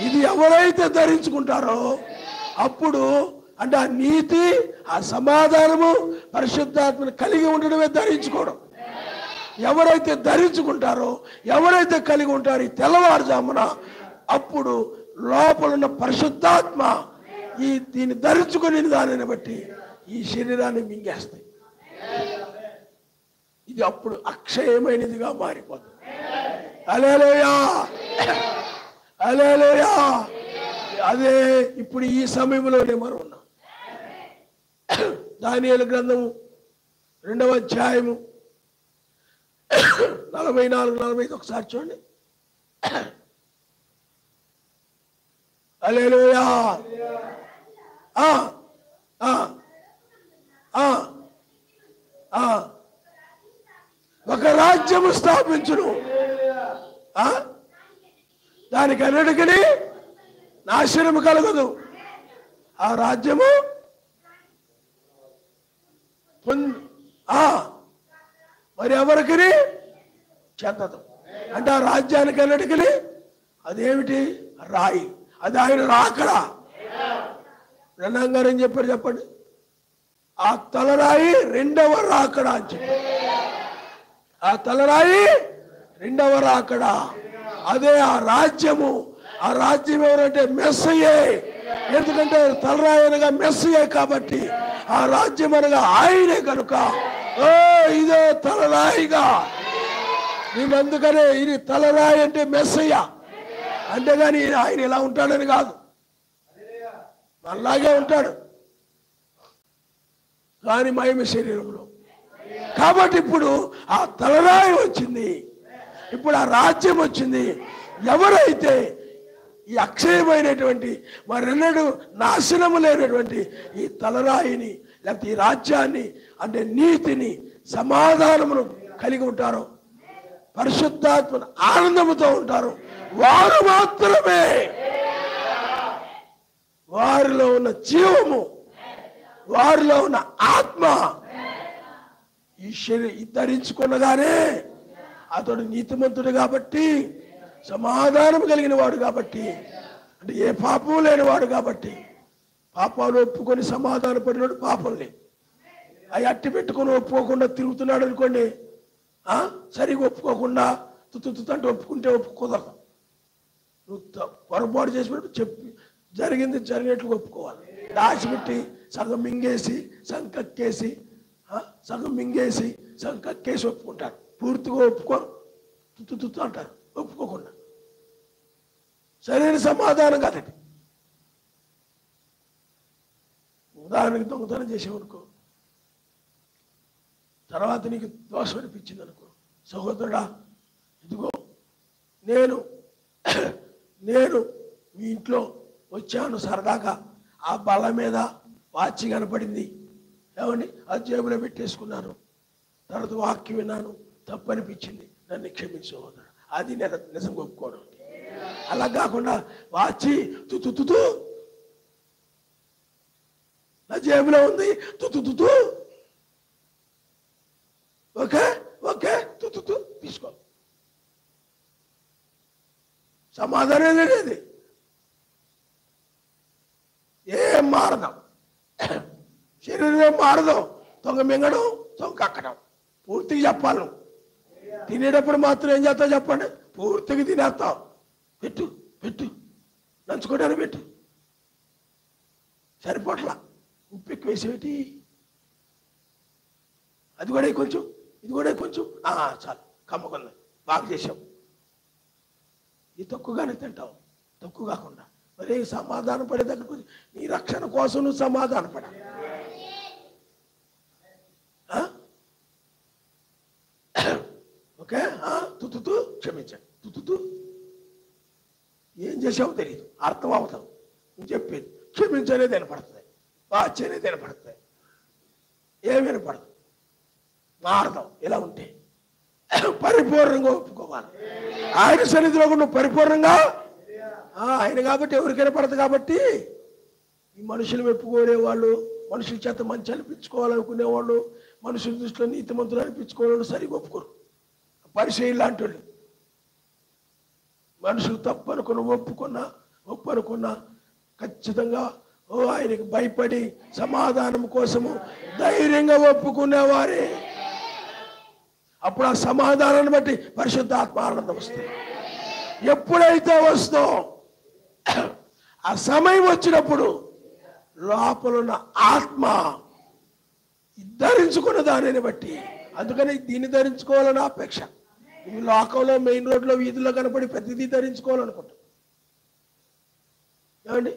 ఇది ఎవరైతే ధరించుకుంటారో అప్పుడు అంటే ఆ నీతి, ఆ సమాధానము, పరిశుద్ధాత్మను కలిగి ఉండడమే ధరించుకోవడం. ఎవరైతే ధరించుకుంటారో, ఎవరైతే కలిగి ఉంటారో ఈ తెల్లవారుజామున, అప్పుడు లోపల ఉన్న పరిశుద్ధాత్మ దీన్ని ధరించుకుని దానిని బట్టి ఈ శరీరాన్ని మింగేస్తాయి. ఇది అప్పుడు అక్షయమైనదిగా మారిపోతుంది. హల్లెలూయా, హల్లెలూయా. అదే ఇప్పుడు ఈ సమయంలోనే మనం ఉన్నాం. దానియేలు గ్రంథము 2వ అధ్యాయము 44-45 ఒకసారి చూడండి. హల్లెలూయా. ఒక రాజ్యము స్థాపించును, దానికి అన్నిటికీ నాశనము కలగదు. ఆ రాజ్యము మరి ఎవరికి చెందదు. అంటే ఆ రాజ్యానికి అన్నిటికీ అదేమిటి? రాయి. అది ఆయన రాకడా. రణంగారు ఏం చెప్పారు చెప్పండి? ఆ తలరాయి రెండవ రాకడా అని చెప్పారు. ఆ తలరాయి రెండవ రాకడా. అదే ఆ రాజ్యము. ఆ రాజ్యం ఎవరంటే మెస్సయే. ఎందుకంటే తలరాయి అనగా మెస్సయే కాబట్టి ఆ రాజ్యం అనగా ఆయనే కనుక ఇదే తలరాయిగా. నేను అందుకనే ఇది తలరాయి అంటే మెస్సయ్య. అంతేగాని ఆయన ఇలా ఉంటాడని కాదు, అలాగే ఉంటాడు కానీ మహిమ శరీరంలో. కాబట్టి ఇప్పుడు ఆ తలరాయి వచ్చింది, ఇప్పుడు ఆ రాజ్యం వచ్చింది. ఎవరైతే ఈ అక్షయమైనటువంటి మరెన్నడూ నాశనము లేనటువంటి ఈ తలరాయిని, లేకపోతే ఈ రాజ్యాన్ని, అంటే నీతిని, సమాధానమును కలిగి ఉంటారో, పరిశుద్ధాత్మను ఆనందముతో ఉంటారు, వారు మాత్రమే, వారిలో ఉన్న జీవము, వారిలో ఉన్న ఆత్మ ఈ శరీరం ధరించుకున్నగానే అతడు నీతిమంతుడు కాబట్టి, సమాధానం కలిగిన వాడు కాబట్టి, అంటే ఏ పాపం లేనివాడు కాబట్టి, పాపాలు ఒప్పుకొని సమాధాన పడినాడు పాపం లేదు. అవి అట్టి పెట్టుకొని ఒప్పుకోకుండా తిరుగుతున్నాడు అనుకోండి, సరిగా ఒప్పుకోకుండా తుత్తుతంటే ఒప్పుకుంటే ఒప్పుకోదక. నువ్వు పొరపాటు చేసినట్టు చెప్పి జరిగింది జరిగినట్లు ఒప్పుకోవాలి. దాచిపెట్టి సగం మింగేసి సంకక్కేసి, సగం మింగేసి సంకక్కేసి ఒప్పుకుంటారు. పూర్తిగా ఒప్పుకోరు, తుత్తు అంటారు ఒప్పుకోకుండా. సరైన సమాధానం కాదండి. ఉదాహరణకి దొంగతనం చేసేవనుకో, తర్వాత నీకు దోషం అనిపించింది అనుకో, సహోదరుడా ఇదిగో నేను మీ ఇంట్లో వచ్చాను సరదాగా, ఆ బల్ల మీద వాచి కనపడింది, ఏమండి అది జేబులో పెట్టేసుకున్నాను, తర్వాత వాక్యం విన్నాను, తప్పు అనిపించింది, నన్ను క్షమించు సహోదరుడు. అది నిజం ఒప్పుకోవడం. అలా కాకుండా వాచి తుతు నా జేబులో ఉంది తుతు ఓకే ఓకే తుతు తీసుకో. సమాధానం లేదు, ఏం మారదాం, శరీరం ఏం మారదు. దొంగ మింగడం, దొంగ కక్కడం పూర్తిగా చెప్పాలి. నువ్వు తినేటప్పుడు మాత్రం ఏం చేస్తావు చెప్పండి? పూర్తిగా తినేస్తావు. పెట్టు పెట్టు నంచుకోవడానికి పెట్టు, సరిపోట్లా, ఉప్పు ఎక్కువ వేసేటి, అది కూడా కొంచెం, ఇది కూడా కొంచెం, చాలు కమ్మకుంది, బాగా చేసావు. ఇది తక్కువగానే తింటావు, తక్కువ కాకుండా. మరి సమాధానం పడే దగ్గరకు నీ రక్షణ కోసం నువ్వు సమాధాన పడ. ఓకే, తుతు క్షమించండి, తుతు ఏం చేసావు తెలియదు, అర్థం అవుతావు. నువ్వు చెప్పేది క్షమించనేది వినపడుతుంది, వాచ్యనేది వినపడుతుంది, ఏం వినపడదు. మారదాం ఇలా ఉంటే పరిపూర్ణంగా ఒప్పుకోవాలి. ఆయన సన్నిధిలో నువ్వు పరిపూర్ణంగా, ఆయన కాబట్టి ఎవరికైనా పడదు. కాబట్టి ఈ మనుషులు మెప్పుకోలేవాళ్ళు, మనుషుల చేత మంచి అనిపించుకోవాలనుకునేవాళ్ళు, మనుషుల దృష్టిలో నీతిమంతులు అనిపించుకోవాలని సరిగా ఒప్పుకోరు. పరిచయం లాంటి వాళ్ళు మనుషులు తప్పు అనుకున్న ఒప్పు అనుకున్నా ఖచ్చితంగా ఆయనకి భయపడి సమాధానం కోసము ధైర్యంగా ఒప్పుకునేవారే. అప్పుడు ఆ సమాధానాన్ని బట్టి పరిశుద్ధాత్మ ఆనందం వస్తుంది. ఎప్పుడైతే వస్తో ఆ సమయం వచ్చినప్పుడు లోపలున్న ఆత్మ ధరించుకున్న దానిని బట్టి, అందుకని దీన్ని ధరించుకోవాలని అపేక్ష. ఈ లోకంలో మెయిన్ రోడ్లో వీధుల్లో కనపడి ప్రతిదీ ధరించుకోవాలనుకుంటాం. ఏమండి?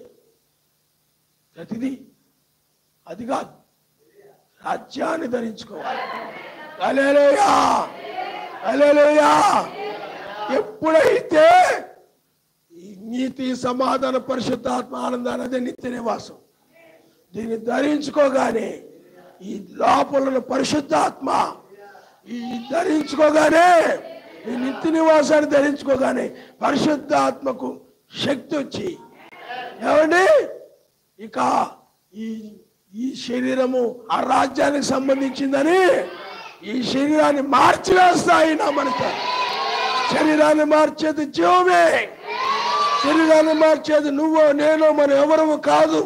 ప్రతిదీ అది కాదు, రాజ్యాన్ని ధరించుకోవాలి. హల్లెలూయా, హల్లెలూయా. ఎప్పుడైతే ఈ నీతి, సమాధాన, పరిశుద్ధాత్మ, ఆనందాన్ని, అదే నిత్య నివాసం, దీన్ని ధరించుకోగానే ఈ లోపల పరిశుద్ధాత్మ ఈ ధరించుకోగానే, ఈ నిత్య నివాసాన్ని ధరించుకోగానే పరిశుద్ధాత్మకు శక్తి వచ్చి, ఏమండి, ఇక ఈ శరీరము ఆ రాజ్యానికి సంబంధించిందని ఈ శరీరాన్ని మార్చివేస్తాయి. నా మనసు శరీరాన్ని మార్చేది జీవమే. శరీరాన్ని మార్చేది నువ్వో నేనో మనం ఎవరము కాదు,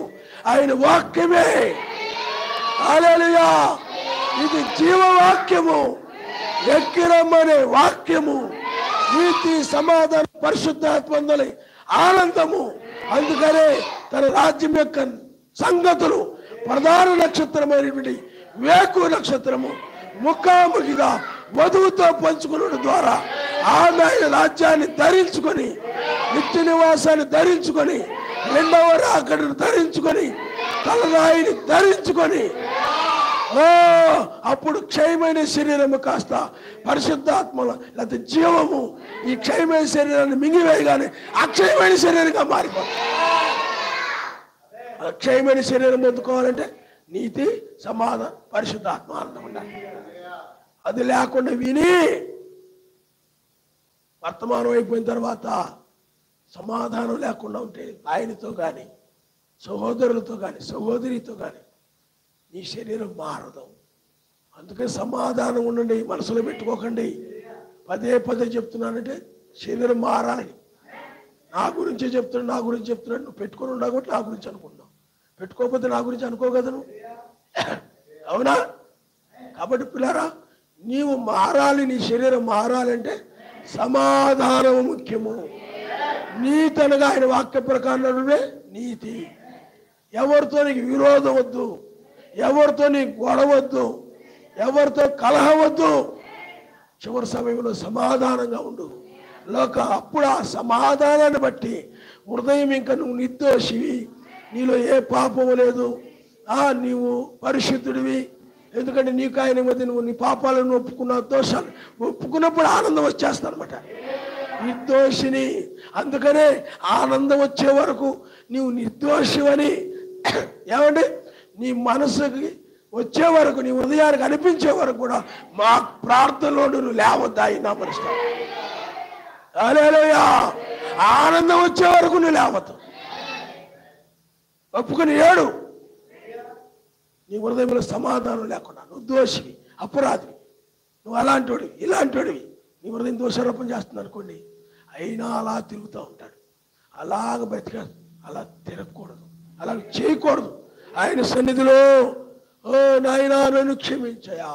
ఆయన వాక్యమే. హల్లెలూయా. ఇది జీవవాక్యము, ఎక్కిరమ్మనే వాక్యము, నీతి, సమాధానం, పరిశుద్ధాత్మ, ఆనందము. అందుకనే తన రాజ్యం యొక్క సంగతులు ప్రధాన నక్షత్రమైనటువంటి వేకు నక్షత్రము ముఖాముఖిగా వధువుతో పంచుకున్న ద్వారా ఆమె రాజ్యాన్ని ధరించుకొని, నిత్య నివాసాన్ని ధరించుకొని, రెండవ రాకడను ధరించుకొని, తలరాయిని ధరించుకొని, అప్పుడు క్షయమైన శరీరము కాస్త పరిశుద్ధాత్మలో లేకపోతే జీవము ఈ క్షయమైన శరీరాన్ని మింగివేయగానే అక్షయమైన శరీరంగా మారిపోతుంది. అక్షయమైన శరీరం ఎందుకోవాలంటే నీతి, సమాధానం, పరిశుద్ధాత్మ, ఆనందం ఉండాలి. అది లేకుండా విని వర్తమానం అయిపోయిన తర్వాత సమాధానం లేకుండా ఉంటే ఆయనతో కానీ, సహోదరులతో కానీ, సహోదరితో కానీ నీ శరీరం మారదు. అందుకే సమాధానం ఉండండి, మనసులో పెట్టుకోకండి. పదే పదే చెప్తున్నానంటే శరీరం మారాలి. నా గురించే చెప్తున్నాడు, నా గురించి చెప్తున్నాడు. నువ్వు పెట్టుకొని ఉండవు కాబట్టి నా గురించి అనుకుంటున్నావు, పెట్టుకోకపోతే నా గురించి అనుకోగదు నువ్వు. అవునా? కాబట్టి పిల్లరా, నీవు మారాలి, నీ శరీరం మారాలంటే సమాధానం ముఖ్యము. నీతి అనగా ఆయన వాక్య ప్రకారంలో నీతి. ఎవరితో నీకు విరోధం వద్దు, ఎవరితో నీకు గొడవద్దు, ఎవరితో కలహవద్దు. చివరి సమయంలో సమాధానంగా ఉండు. అప్పుడు ఆ సమాధానాన్ని బట్టి హృదయం ఇంకా నువ్వు నిర్దోషివి, నీలో ఏ పాపము లేదు, నీవు పరిశుద్ధుడివి. ఎందుకంటే నీకు ఆయన మధ్య నువ్వు నీ పాపాలను ఒప్పుకున్న, దోషాలు ఒప్పుకున్నప్పుడు ఆనందం వచ్చేస్తా అనమాట, నిర్దోషిని. అందుకనే ఆనందం వచ్చే వరకు నీవు నిర్దోషివని, ఏమండి, నీ మనసుకి వచ్చే వరకు, నీ హృదయానికి అనిపించే వరకు కూడా మా ప్రార్థనలో నువ్వు లేవద్దాయి. నా పరిస్థితి హల్లెలూయా. ఆనందం వచ్చే వరకు నువ్వు లేవద్దు, ఒప్పుకుని ఏడు. నీ హృదయంలో సమాధానం లేకుండా నువ్వు దోషివి, అపరాధివి, నువ్వు అలాంటివాడివి, ఇలాంటివాడివి, నీ హృదయం దోషారోపణ చేస్తుంది అనుకోండి, అయినా అలా తిరుగుతూ ఉంటాడు. అలాగ బ్రతికాడు. అలా తిరగకూడదు, అలా చేయకూడదు. ఆయన సన్నిధిలో, ఓ నాయనా నన్ను క్షమించయా,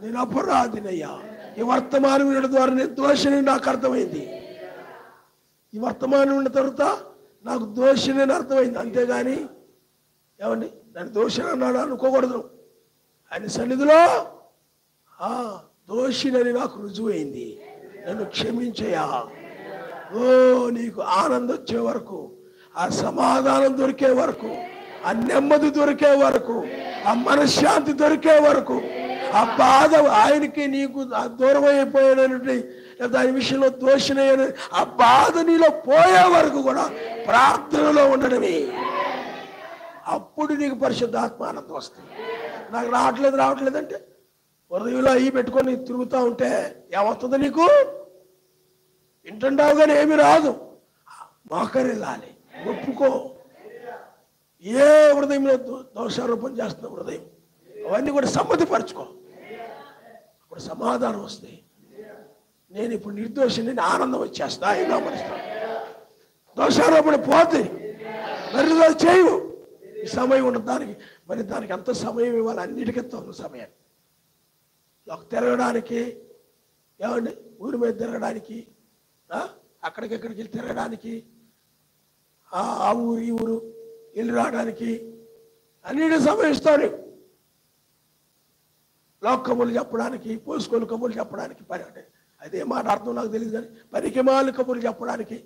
నేను అపరాధినయ్యా. ఈ వర్తమానం వినడం ద్వారా నేను దోషిని నాకు అర్థమైంది. ఈ వర్తమానం విన్న తర్వాత నాకు దోషిని అర్థమైంది. అంతేగాని ఏమండి నన్ను దోషిని అన్నాడు అనుకోకూడదు. ఆయన సన్నిధిలో దోషినని నాకు రుజువైంది, నన్ను క్షమించయా. ఓ నీకు ఆనందం వచ్చే వరకు, ఆ సమాధానం దొరికే వరకు, ఆ నెమ్మది దొరికే వరకు, ఆ మనశ్శాంతి దొరికే వరకు, ఆ బాధ ఆయనకి నీకు దూరం అయిపోయానని దాని విషయంలో దోషినయ్యని ఆ బాధ నీలో పోయే వరకు కూడా ప్రార్థనలో ఉండడమే. అప్పుడు నీకు పరిశుద్ధాత్మ ఆనందం వస్తుంది. నాకు రావట్లేదంటే హృదయంలో అయ్యి పెట్టుకొని తిరుగుతూ ఉంటే ఏమవుతుంది? నీకు వింటుంటావు కానీ ఏమీ రాదు. మోకరిల్లాలి, ఒప్పుకో. ఏ హృదయంలో దోషారోపణ చేస్తున్న హృదయం అవన్నీ కూడా సమ్మతిపరచుకో. అప్పుడు సమాధానం వస్తాయి. నేను ఇప్పుడు నిర్దోషిని, ఆనందం వచ్చేస్తా. అయినా మనస్తా దోషారోపణ పోతే మరి చేయవు. ఈ సమయం ఉన్న దానికి మరి దానికి ఎంత సమయం ఇవ్వాలి? అన్నిటికీ ఉన్న సమయాన్ని తిరగడానికి, ఏమండి ఊరి మీద తిరగడానికి, అక్కడికెక్కడికి వెళ్ళి తిరగడానికి, ఆ ఊరు ఈ ఊరు వెళ్ళి రావడానికి అన్నిటి సమయం ఇస్తాడు. లోక కబుర్లు చెప్పడానికి, పోసుకోలు కబుర్లు చెప్పడానికి, పని అంటే అదే మాట అర్థం నాకు తెలియదు కానీ పనికిమాలిన కబుర్లు చెప్పడానికి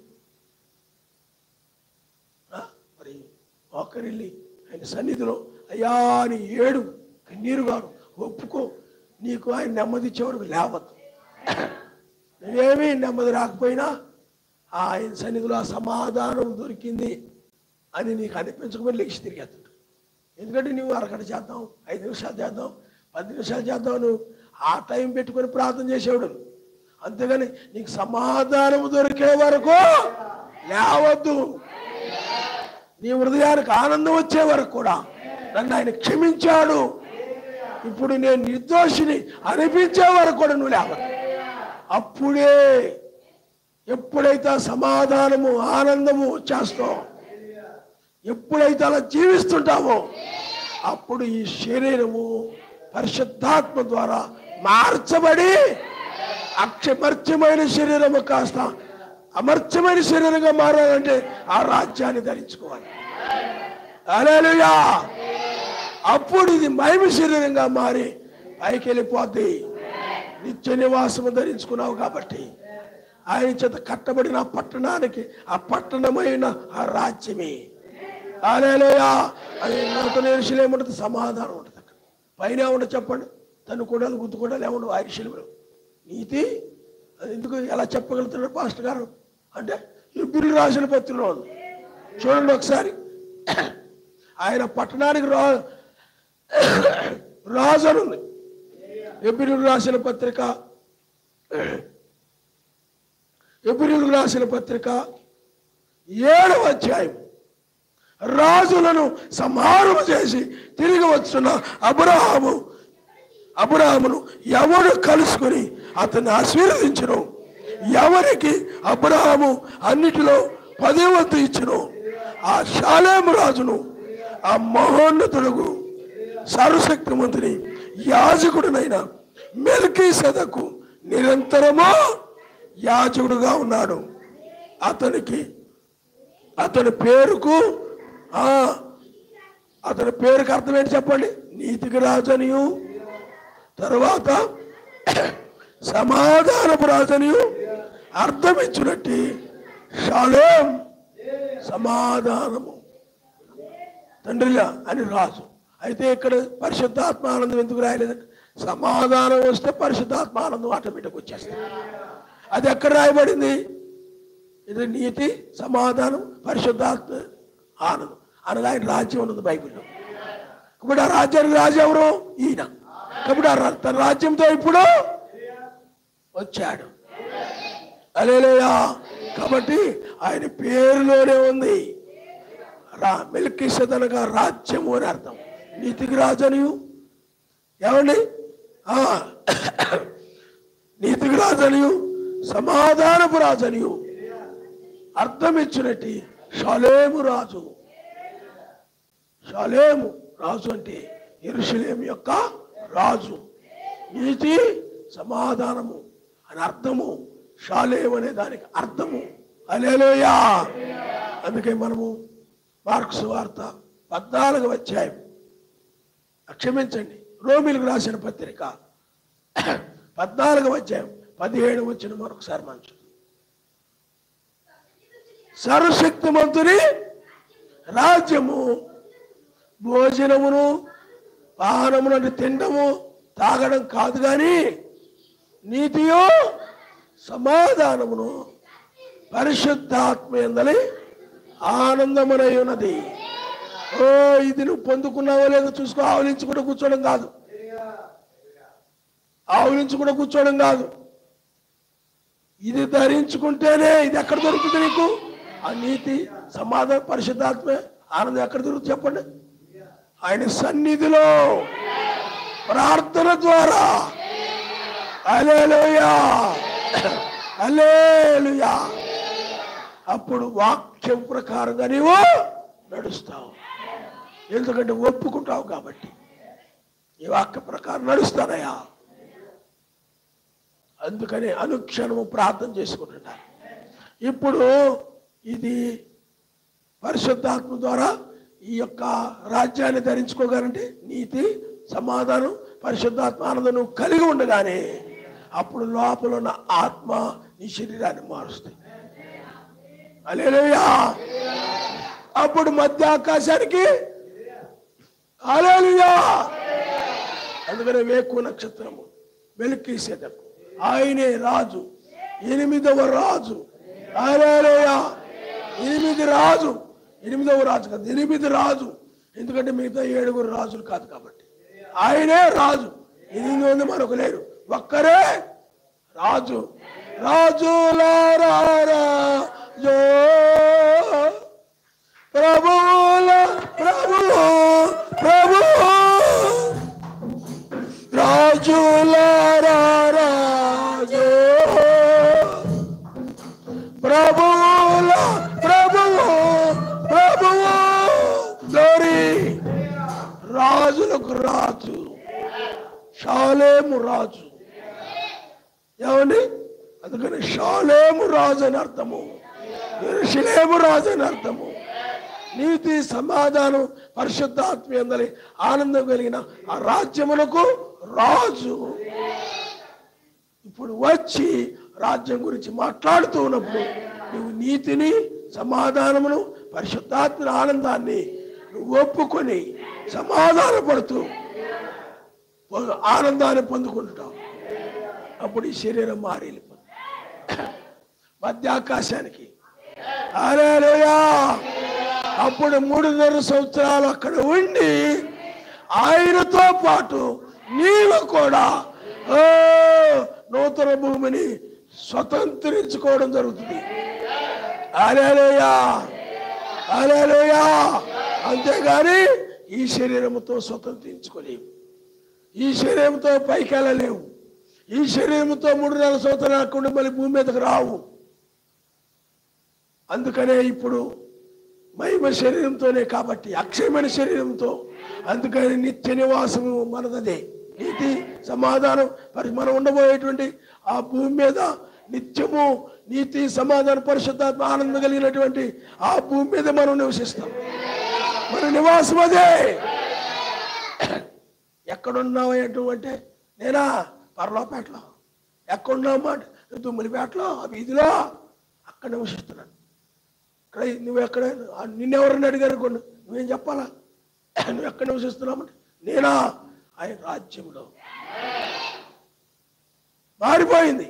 మరి ఒకరిల్లి ఆయన సన్నిధిలో అయ్యా నీ ఏడు కన్నీరు గారు ఒప్పుకో, నీకు ఆయన నెమ్మది ఇచ్చేవాడు లేవద్దు. నువ్వేమీ నెమ్మది రాకపోయినా ఆయన సన్నిధిలో ఆ సమాధానం దొరికింది అని నీకు అనిపించకపోయి లేచి తిరిగేస్తాడు. ఎందుకంటే నువ్వు అరగంట చేద్దాం, 5 నిమిషాలు చేద్దాం, 10 నిమిషాలు చేద్దాం, నువ్వు ఆ టైం పెట్టుకొని ప్రార్థన చేసేవాడు. అంతేగాని నీకు సమాధానం దొరికే వరకు లేవద్దు. నీ హృదయానికి ఆనందం వచ్చే వరకు కూడా నన్ను ఆయన క్షమించాడు, ఇప్పుడు నేను నిర్దోషిని అనిపించే వరకు కూడా నువ్వు లేవద్దు. అప్పుడే ఎప్పుడైతే సమాధానము ఆనందము వచ్చేస్తావు, ఎప్పుడైతే అలా జీవిస్తుంటావో అప్పుడు ఈ శరీరము పరిశుద్ధాత్మ ద్వారా మార్చబడి అక్షమర్చమైన శరీరము కాస్త అమర్చమైన శరీరంగా మారాలంటే ఆ రాజ్యాన్ని ధరించుకోవాలి. హల్లెలూయా. అప్పుడు ఇది మహిమ శరీరంగా మారి పైకి వెళ్ళిపోద్ది. నిత్య నివాసము ధరించుకున్నావు కాబట్టి ఆయన చేత కట్టబడిన పట్టణానికి ఆ పట్టణమైన ఆ రాజ్యమే. హల్లెలూయా. అది నూతన యెరూషలేము ఉంటుంది, సమాధానం ఉంటుంది. అక్కడ పైన ఏముండదు చెప్పండి? తన్నుకోవడాలు గుద్దుకోవడాలు ఏముండవు ఆ యెరూషలేములో. నీతి అది ఎందుకు ఎలా చెప్పగలుగుతున్నాడు పాస్టర్ గారు అంటే హెబ్రీయులకు రాసిన పత్రికలో ఉంది చూడండి ఒకసారి. ఆయన పట్టణానికి రాజు అని ఉంది. హెబ్రీయులకు రాసిన పత్రిక, హెబ్రీయులకు రాసిన పత్రిక 7వ అధ్యాయం. రాజులను సంహారం చేసి తిరిగి వస్తున్న అబ్రహామును ఎవరు కలుసుకుని అతన్ని ఆశీర్వదించను, ఎవరికి అబ్రహాము అన్నిటిలో 10వ వంతు ఇచ్చును, ఆ షాలేము రాజును ఆ మహోన్నతుడుగు సర్వశక్తిమంతుని యాజకుడునైన మెల్కీసెదెకు నిరంతరము యాజకుడుగా ఉన్నాడు. అతని పేరుకు అర్థం ఏంటి చెప్పండి? నీతికి రాజనియు, తర్వాత సమాధానపు రాజనియు అర్థం ఇచ్చినట్టు షాలేం సమాధానము తండ్రిలా అని రాజు. అయితే ఇక్కడ పరిశుద్ధాత్మ ఆనందం ఎందుకు రాయలేదంటే సమాధానం వస్తే పరిశుద్ధాత్మ ఆనందం ఆటోమేటిక్ వచ్చేస్తుంది. అది ఎక్కడ రాయబడింది? ఇది నీతి, సమాధానం, పరిశుద్ధాత్మ ఆనందం అనగా ఆయన రాజ్యం ఉన్నది బైబిల్లో. ఇప్పుడు ఆ రాజ్యానికి రాజు ఎవరు? ఈయన. కాబట్టి తన రాజ్యంతో ఇప్పుడు వచ్చాడు. హల్లెలూయా. కాబట్టి ఆయన పేరులోనే ఉంది మెల్కీసెదెకు రాజ్యము అని అర్థం. నీతికి రాజనియు, ఏమండి నీతికి రాజనియు సమాధానపు రాజనియు అర్థం ఇచ్చినట్టు షాలేము రాజు. షాలేము రాజు అంటే యెరూషలేము యొక్క రాజు. నీతి సమాధానము అని అర్థము, షాలేము అనే దానికి అర్థము. హల్లెలూయా. అందుకే మనము మార్కు సువార్త 14వ అధ్యాయం, క్షమించండి రోమీయులకు రాసిన పత్రిక 14వ అధ్యాయం 17వ వచనం మరొకసారి మంచు. సర్వశక్తిమంతుని రాజ్యము భోజనమును పానమును అంటే తినడము తాగడం కాదు, కానీ నీతియో సమాధానమును పరిశుద్ధాత్మ యందలి ఆనందమునై ఉన్నది. ఇది నువ్వు పొందుకున్నావో లేదో చూసుకో. ఆవులించుకుంటూ కూర్చోవడం కాదు, ఆవులించుకుంటూ కూర్చోవడం కాదు. ఇది ధరించుకుంటేనే ఇది ఎక్కడ దొరుకుతుంది నీకు? ఆ నీతి, సమాధానం, పరిశుద్ధాత్మ ఆనందం ఎక్కడ దొరుకుతుంది చెప్పండి? ఆయన సన్నిధిలో ప్రార్థన ద్వారా. హల్లెలూయా, హల్లెలూయా. అప్పుడు వాక్యం ప్రకారంగా నీవు నడుస్తావు. ఎందుకంటే ఒప్పుకుంటావు కాబట్టి. ఈ వాక్య ప్రకారం నడుస్తానయ్యా. అందుకని అనుక్షణము ప్రార్థన చేసుకుంటున్నారు. ఇప్పుడు ఇది పరిశుద్ధాత్మ ద్వారా ఈ యొక్క రాజ్యాన్ని ధరించుకోగలంటే నీతి, సమాధానం, పరిశుద్ధాత్మ ఆనందం నువ్వు కలిగి ఉండగానే అప్పుడు లోపల ఉన్న ఆత్మ నీ శరీరాన్ని మారుస్తాయి. హల్లెలూయా. అప్పుడు మధ్య ఆకాశానికి హల్లెలూయా. అందుకనే వేకువ నక్షత్రము మెల్కీసెదెకు ఆయనే రాజు, 8వ రాజు. హల్లెలూయా. 8 రాజు, 8వ రాజు కాదు, 8 రాజు. ఎందుకంటే మిగతా 7 రాజులు కాదు కాబట్టి ఆయనే రాజు. 8 మంది మనకు లేరు, ఒక్కరే రాజు. రాజులారా రాజు, ప్రభువుల ప్రభువు ప్రభువు, రాజులారా రాజు, ప్రభువుల ప్రభువు ప్రభువు. గ్లోరీ. రాజులకు రాజు, షాలేము రాజు. ఏమండి? అందుకని షాలేము రాజు అని అర్థము, యెరూషలేము రాజు అని అర్థము. నీతి, సమాధానం, పరిశుద్ధాత్మ యందలి ఆనందం కలిగిన ఆ రాజ్యములకు రాజు ఇప్పుడు వచ్చి రాజ్యం గురించి మాట్లాడుతూ ఉన్నప్పుడు నువ్వు నీతిని, సమాధానమును, పరిశుద్ధాత్మ ఆనందాన్ని నువ్వు ఒప్పుకొని సమాధాన పడుతూ ఆనందాన్ని పొందుకుంటావు. అప్పుడు ఈ శరీరం మారి వెళ్ళిపోతుంది మధ్యాకాశానికి. హల్లెలూయా. అప్పుడు 3.5 సంవత్సరాలు అక్కడ ఉండి ఆయనతో పాటు నీవు కూడా నూతన భూమిని స్వతంత్రించుకోవడం జరుగుతుంది. హల్లెలూయా. హల్లెలూయా. అంతేగాని ఈ శరీరంతో స్వతంత్రించుకోలేవు, ఈ శరీరంతో పైకి వెళ్ళలేవు, ఈ శరీరంతో 3.5 సంవత్సరాలు అక్కడ మళ్ళీ భూమి మీదకి రావు. అందుకనే ఇప్పుడు మహిమ శరీరంతోనే కాబట్టి అక్షయమైన శరీరంతో, అందుకని నిత్య నివాసము మనదే. నీతి, సమాధానం, మనం ఉండబోయేటువంటి ఆ భూమి మీద నిత్యము నీతి, సమాధానం, పరిశుద్ధాత్మ ఆనందం కలిగినటువంటి ఆ భూమి మీద మనం నివసిస్తాం. మన నివాసం అదే. ఎక్కడున్నావు అంటే నేనా పర్లోపేటలో, ఎక్కడున్నావు అంటే తుమ్మిలిపేటలో, ఆ వీధిలో, అక్కడ నివసిస్తున్నాను. ఇక్కడ నువ్వు ఎక్కడ, నిన్నెవరన్నా అడిగారు అనుకోండి, నువ్వేం చెప్పాలా? నువ్వు ఎక్కడ నివసిస్తున్నామంటే నేనా ఆయన రాజ్యంలో. మారిపోయింది.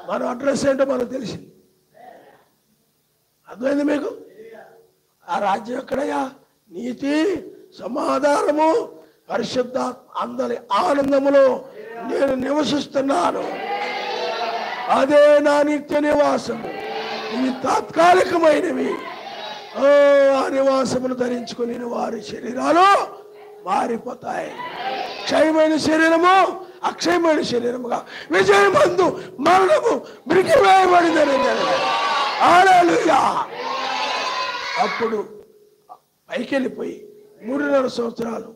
మన అడ్రస్ ఏంటో మనకు తెలిసింది. అర్థమైంది మీకు? ఆ రాజ్యం ఎక్కడయ్యా? నీతి, సమాధానము, పరిశుద్ధ అందరి ఆనందములో నేను నివసిస్తున్నాను. అదే నా నిత్య నివాసము. ఇవి తాత్కాలికమైనవి. ఆ నివాసమును ధరించుకుని వారి శరీరాలు మారిపోతాయి. క్షయమైన శరీరము అక్షయమైన శరీరముగా విజయమందు మరణము మృగివేయబడిందని. హల్లెలూయా. అప్పుడు పైకి వెళ్ళిపోయి 3.5 సంవత్సరాలు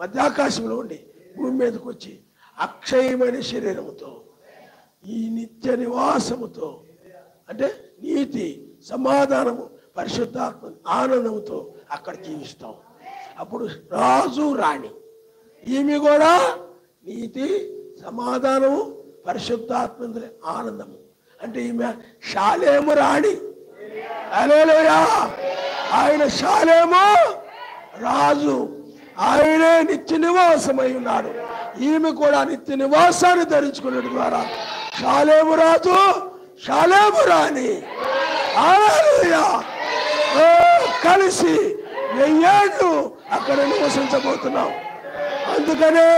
మధ్యాకాశంలో ఉండి భూమి మీదకి వచ్చి అక్షయమైన శరీరముతో, ఈ నిత్య నివాసముతో, అంటే నీతి, సమాధానము, పరిశుద్ధాత్మ ఆనందముతో అక్కడ జీవిస్తాం. అప్పుడు రాజు రాణి. ఈమె కూడా నీతి, సమాధానము, పరిశుద్ధాత్మ ఆనందము. అంటే ఈమె షాలేము రాణి. హల్లెలూయా. ఆయన షాలేము రాజు, ఆయనే నిత్య నివాసమై ఉన్నాడు. ఈమె కూడా నిత్య నివాసాన్ని ధరించుకునే ద్వారా షాలేము రాజు, షాలేము రాణి. హల్లెలూయా. కలిసి 1000 ఏళ్ళు అక్కడ నివసించబోతున్నాం. అందుకనే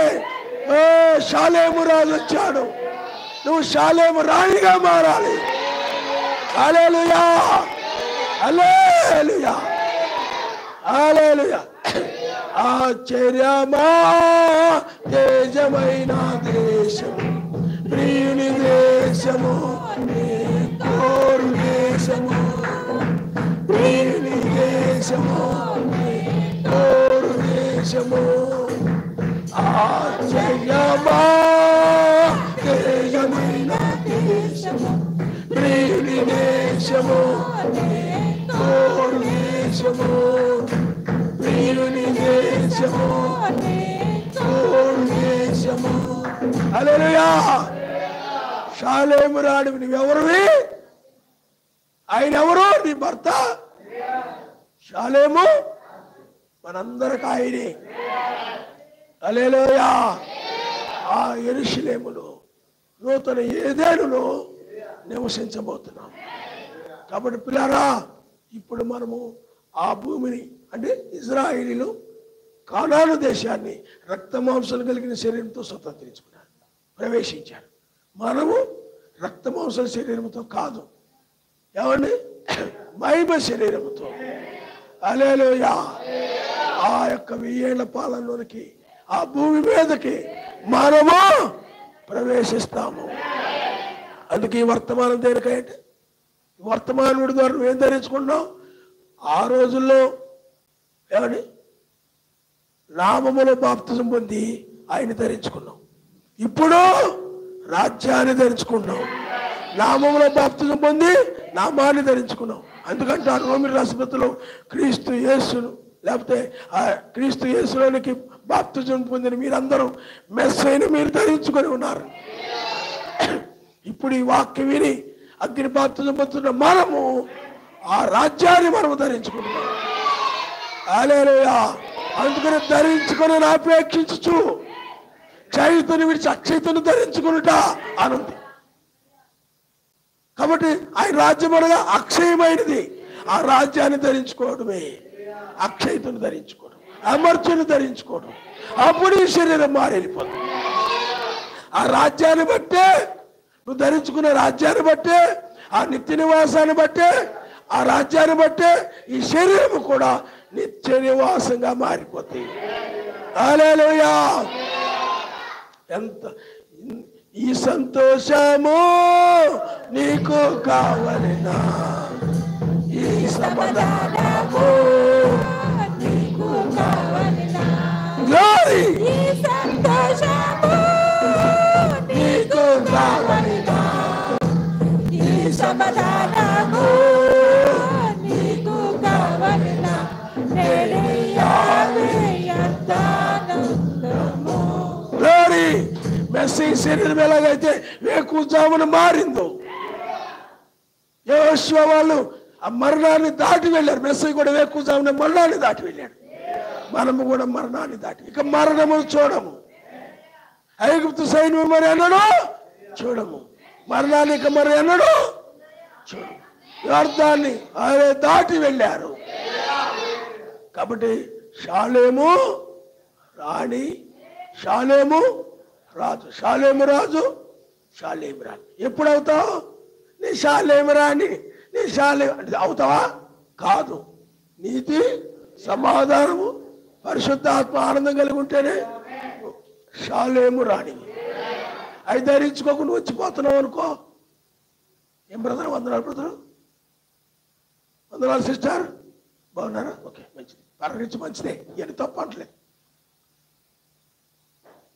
షాలేము రాజు వచ్చాడు. నువ్వు షాలేము రాణిగా మారాలి. హల్లెలూయా. హల్లెలూయా. హల్లెలూయా. ఆశ్చర్యమా తేజమైన దేశము, ప్రియుని దేశము, కోరు దేశము, ప్రియుని దేశము. దేశము తోడు దేశము ఆశ్చర్యమా తేజమైన దేశము ప్రియుని దేశము తోడు దేశము ప్రియుని దేశము తోడు దేశము. హల్లెలూయా. షాలేము రాణి నువ్వెవరివి? ఆయన ఎవరు? నీ భర్త. షాలేము మనందరికి ఆయనే. హల్లెలూయా. ఆ యెరూషలేములో నూతన ఏదేనులో నివసించబోతున్నాం. కాబట్టి పిల్లారా, ఇప్పుడు మనము ఆ భూమిని అంటే ఇజ్రాయేలీలు కానాను దేశాన్ని రక్తమాంసాలు కలిగిన శరీరంతో స్వతంత్రించుకున్నారు, ప్రవేశించారు. మనము రక్తమాంసాల శరీరంతో కాదు, ఏమండి, మహిమ శరీరంతో. హల్లెలూయా. ఆ యొక్క 1000 ఏళ్ల పాలనలోనికి ఆ భూమి మీదకి మనము ప్రవేశిస్తాము. అందుకే ఈ వర్తమానం దేనికంటే, వర్తమానుడి ద్వారా నువ్వేం ధరించుకున్నావు? ఆ రోజుల్లో ఏమండి నామములో బాప్తిజం పొంది ఆయన ధరించుకున్నాం. ఇప్పుడు రాజ్యాన్ని ధరించుకున్నాం. నామములో బాప్తిజం పొంది నామాన్ని ధరించుకున్నాం. ఎందుకంటే ఆ రోమి రాష్ట్రపతిలో క్రీస్తు యేసును లేకపోతే ఆ క్రీస్తు యేసులోనికి బాప్తిజం పొందిన మీరందరూ మెస్సైని మీరు ధరించుకొని ఉన్నారు. ఇప్పుడు ఈ వాక్యం విని అగ్ని బాప్తిజం పొందుతున్న మనము ఆ రాజ్యాన్ని మనము ధరించుకుంటున్నాం. హల్లెలూయా. అందుకని ధరించుకొని అపేక్షించు చైతన్యం విడిచి అక్షయతను ధరించుకునుట అనుంది. కాబట్టి ఆయన రాజ్యం అనగా అక్షయమైనది. ఆ రాజ్యాన్ని ధరించుకోవడమే అక్షయతను ధరించుకోవడం, అమర్చను ధరించుకోవడం. అప్పుడు ఈ శరీరం మారెళ్ళిపోతుంది. ఆ రాజ్యాన్ని బట్టే, నువ్వు ధరించుకున్న రాజ్యాన్ని బట్టే, ఆ నిత్య నివాసాన్ని బట్టే, ఆ రాజ్యాన్ని బట్టే ఈ శరీరం కూడా నిత్య నివాసంగా మారిపోతాయి. హల్లెలూయా. ఎంత ఈ సంతోషము నీకు కావలెనా, ఈ సమాధానము నీకు కావలెనా, గ్లోరీ ఈ సంతోషము నీకు కావలెనా, ఈ సమాధానము నీకు కావలెనా, గ్లోరీ. మెస్సీ శరీరం ఎలాగైతే వేకుజామున మారిందో, యోషువ వాళ్ళు ఆ మరణాన్ని దాటి వెళ్ళారు. మెస్సీ కూడా వేకుజామున మరణాన్ని దాటి వెళ్ళాడు. మనము కూడా మరణాన్ని దాటి ఇక మరణము చూడము. ఐగుప్తు సైన్యం మరి అన్నాడు చూడము, మరణాన్ని ఇక మరి అన్నాడు చూడము. యోర్దాన్ని దాటి వెళ్ళారు. కాబట్టి షాలేము రాణి, షాలేము రాజు, షాలేము రాజు, షాలేము రాణి. ఎప్పుడు అవుతావు? నీ షాలేము రాణి, నీ షాలేము అంటే అవుతావా? కాదు. నీతి, సమాధానము, పరిశుద్ధాత్మ ఆనందం కలిగి ఉంటేనే షాలేము రాణి. అవి ధరించుకోకుండా వచ్చిపోతున్నావు అనుకో, ఏం బ్రదర్? వందనాలు బ్రదరు, వందనాలు సిస్టర్, బాగున్నారా? ఓకే, మంచిది, పర్వాలేదు, మంచిదే, ఇవన్నీ తప్ప అంటలేదు.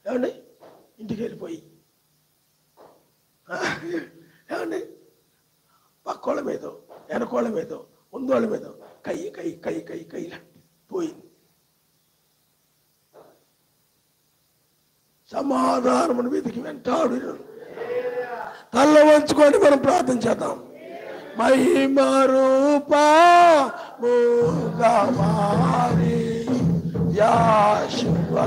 ఏమండి ఇంటికి వెళ్ళిపోయి ఏమండి పక్కోళ్ళ మీదో వెనకోళ్ళ మీదో ముందోళ్ళ మీదో కై కై కై కై కై పోయింది. సమాధానమును వెతికి వెంటాడు. తల్ల వంచుకొని మనం ప్రార్థన చేద్దాం. మహిమ రూపముగా మారి యాశువతోను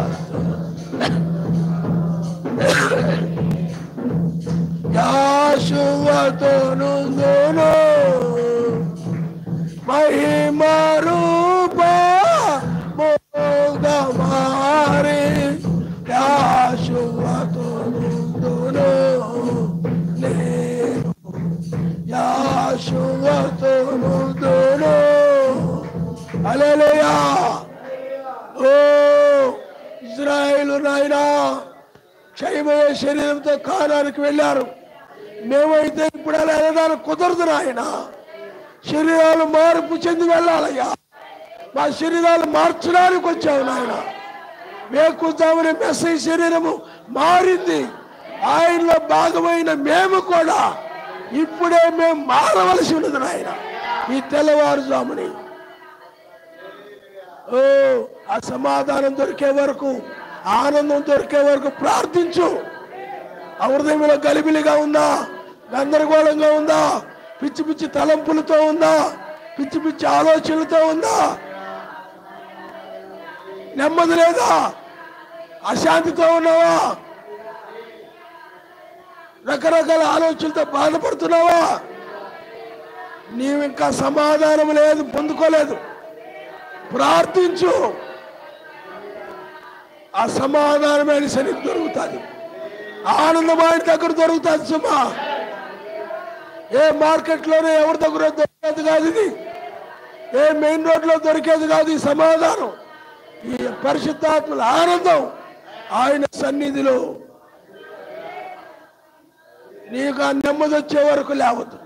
మహిమ రూపముగా మారి యాశువతోను నేను యాశువతోను. హల్లెలూయా. ఓ ఇజ్రాయేలు నాయనా, క్షయమయ్యే శరీరంతో కానానికి వెళ్ళారు. మేమైతే ఇప్పుడు అలా వెళ్ళడానికి కుదరదు నాయన. శరీరాలు మార్పు చెంది వెళ్ళాలయ్యా. మా శరీరాలు మార్చడానికి వచ్చావు నాయన. వేకుజామున మెస్సయ్య శరీరము మారింది. ఆయనలో భాగమైన మేము కూడా ఇప్పుడే మేము మారవలసి ఉన్నది నాయన. ఈ తెల్లవారుజాముని ఆ సమాధానం దొరికే వరకు, ఆనందం దొరికే వరకు ప్రార్థించు. ఆ హృదయంలో గలిబిలిగా ఉందా, గందరగోళంగా ఉందా, పిచ్చి పిచ్చి తలంపులతో ఉందా, పిచ్చి పిచ్చి ఆలోచనలతో ఉందా, నెమ్మది లేదా, అశాంతితో ఉన్నావా, రకరకాల ఆలోచనలతో బాధపడుతున్నావా? నీవు ఇంకా సమాధానం లేదు, పొందుకోలేదు. ప్రార్థించు. ఆ సమాధానమైన సరి దొరుకుతుంది. ఆనందం ఆయన దగ్గర దొరుకుతుంది సుమా. ఏ మార్కెట్లోనే ఎవరి దగ్గర దొరికేది కాదు ఇది. ఏ మెయిన్ రోడ్లో దొరికేది కాదు ఈ సమాధానం. ఈ పరిశుద్ధాత్మల ఆనందం ఆయన సన్నిధిలో. నీకు ఆ నెమ్మది వచ్చే వరకు లేవద్దు.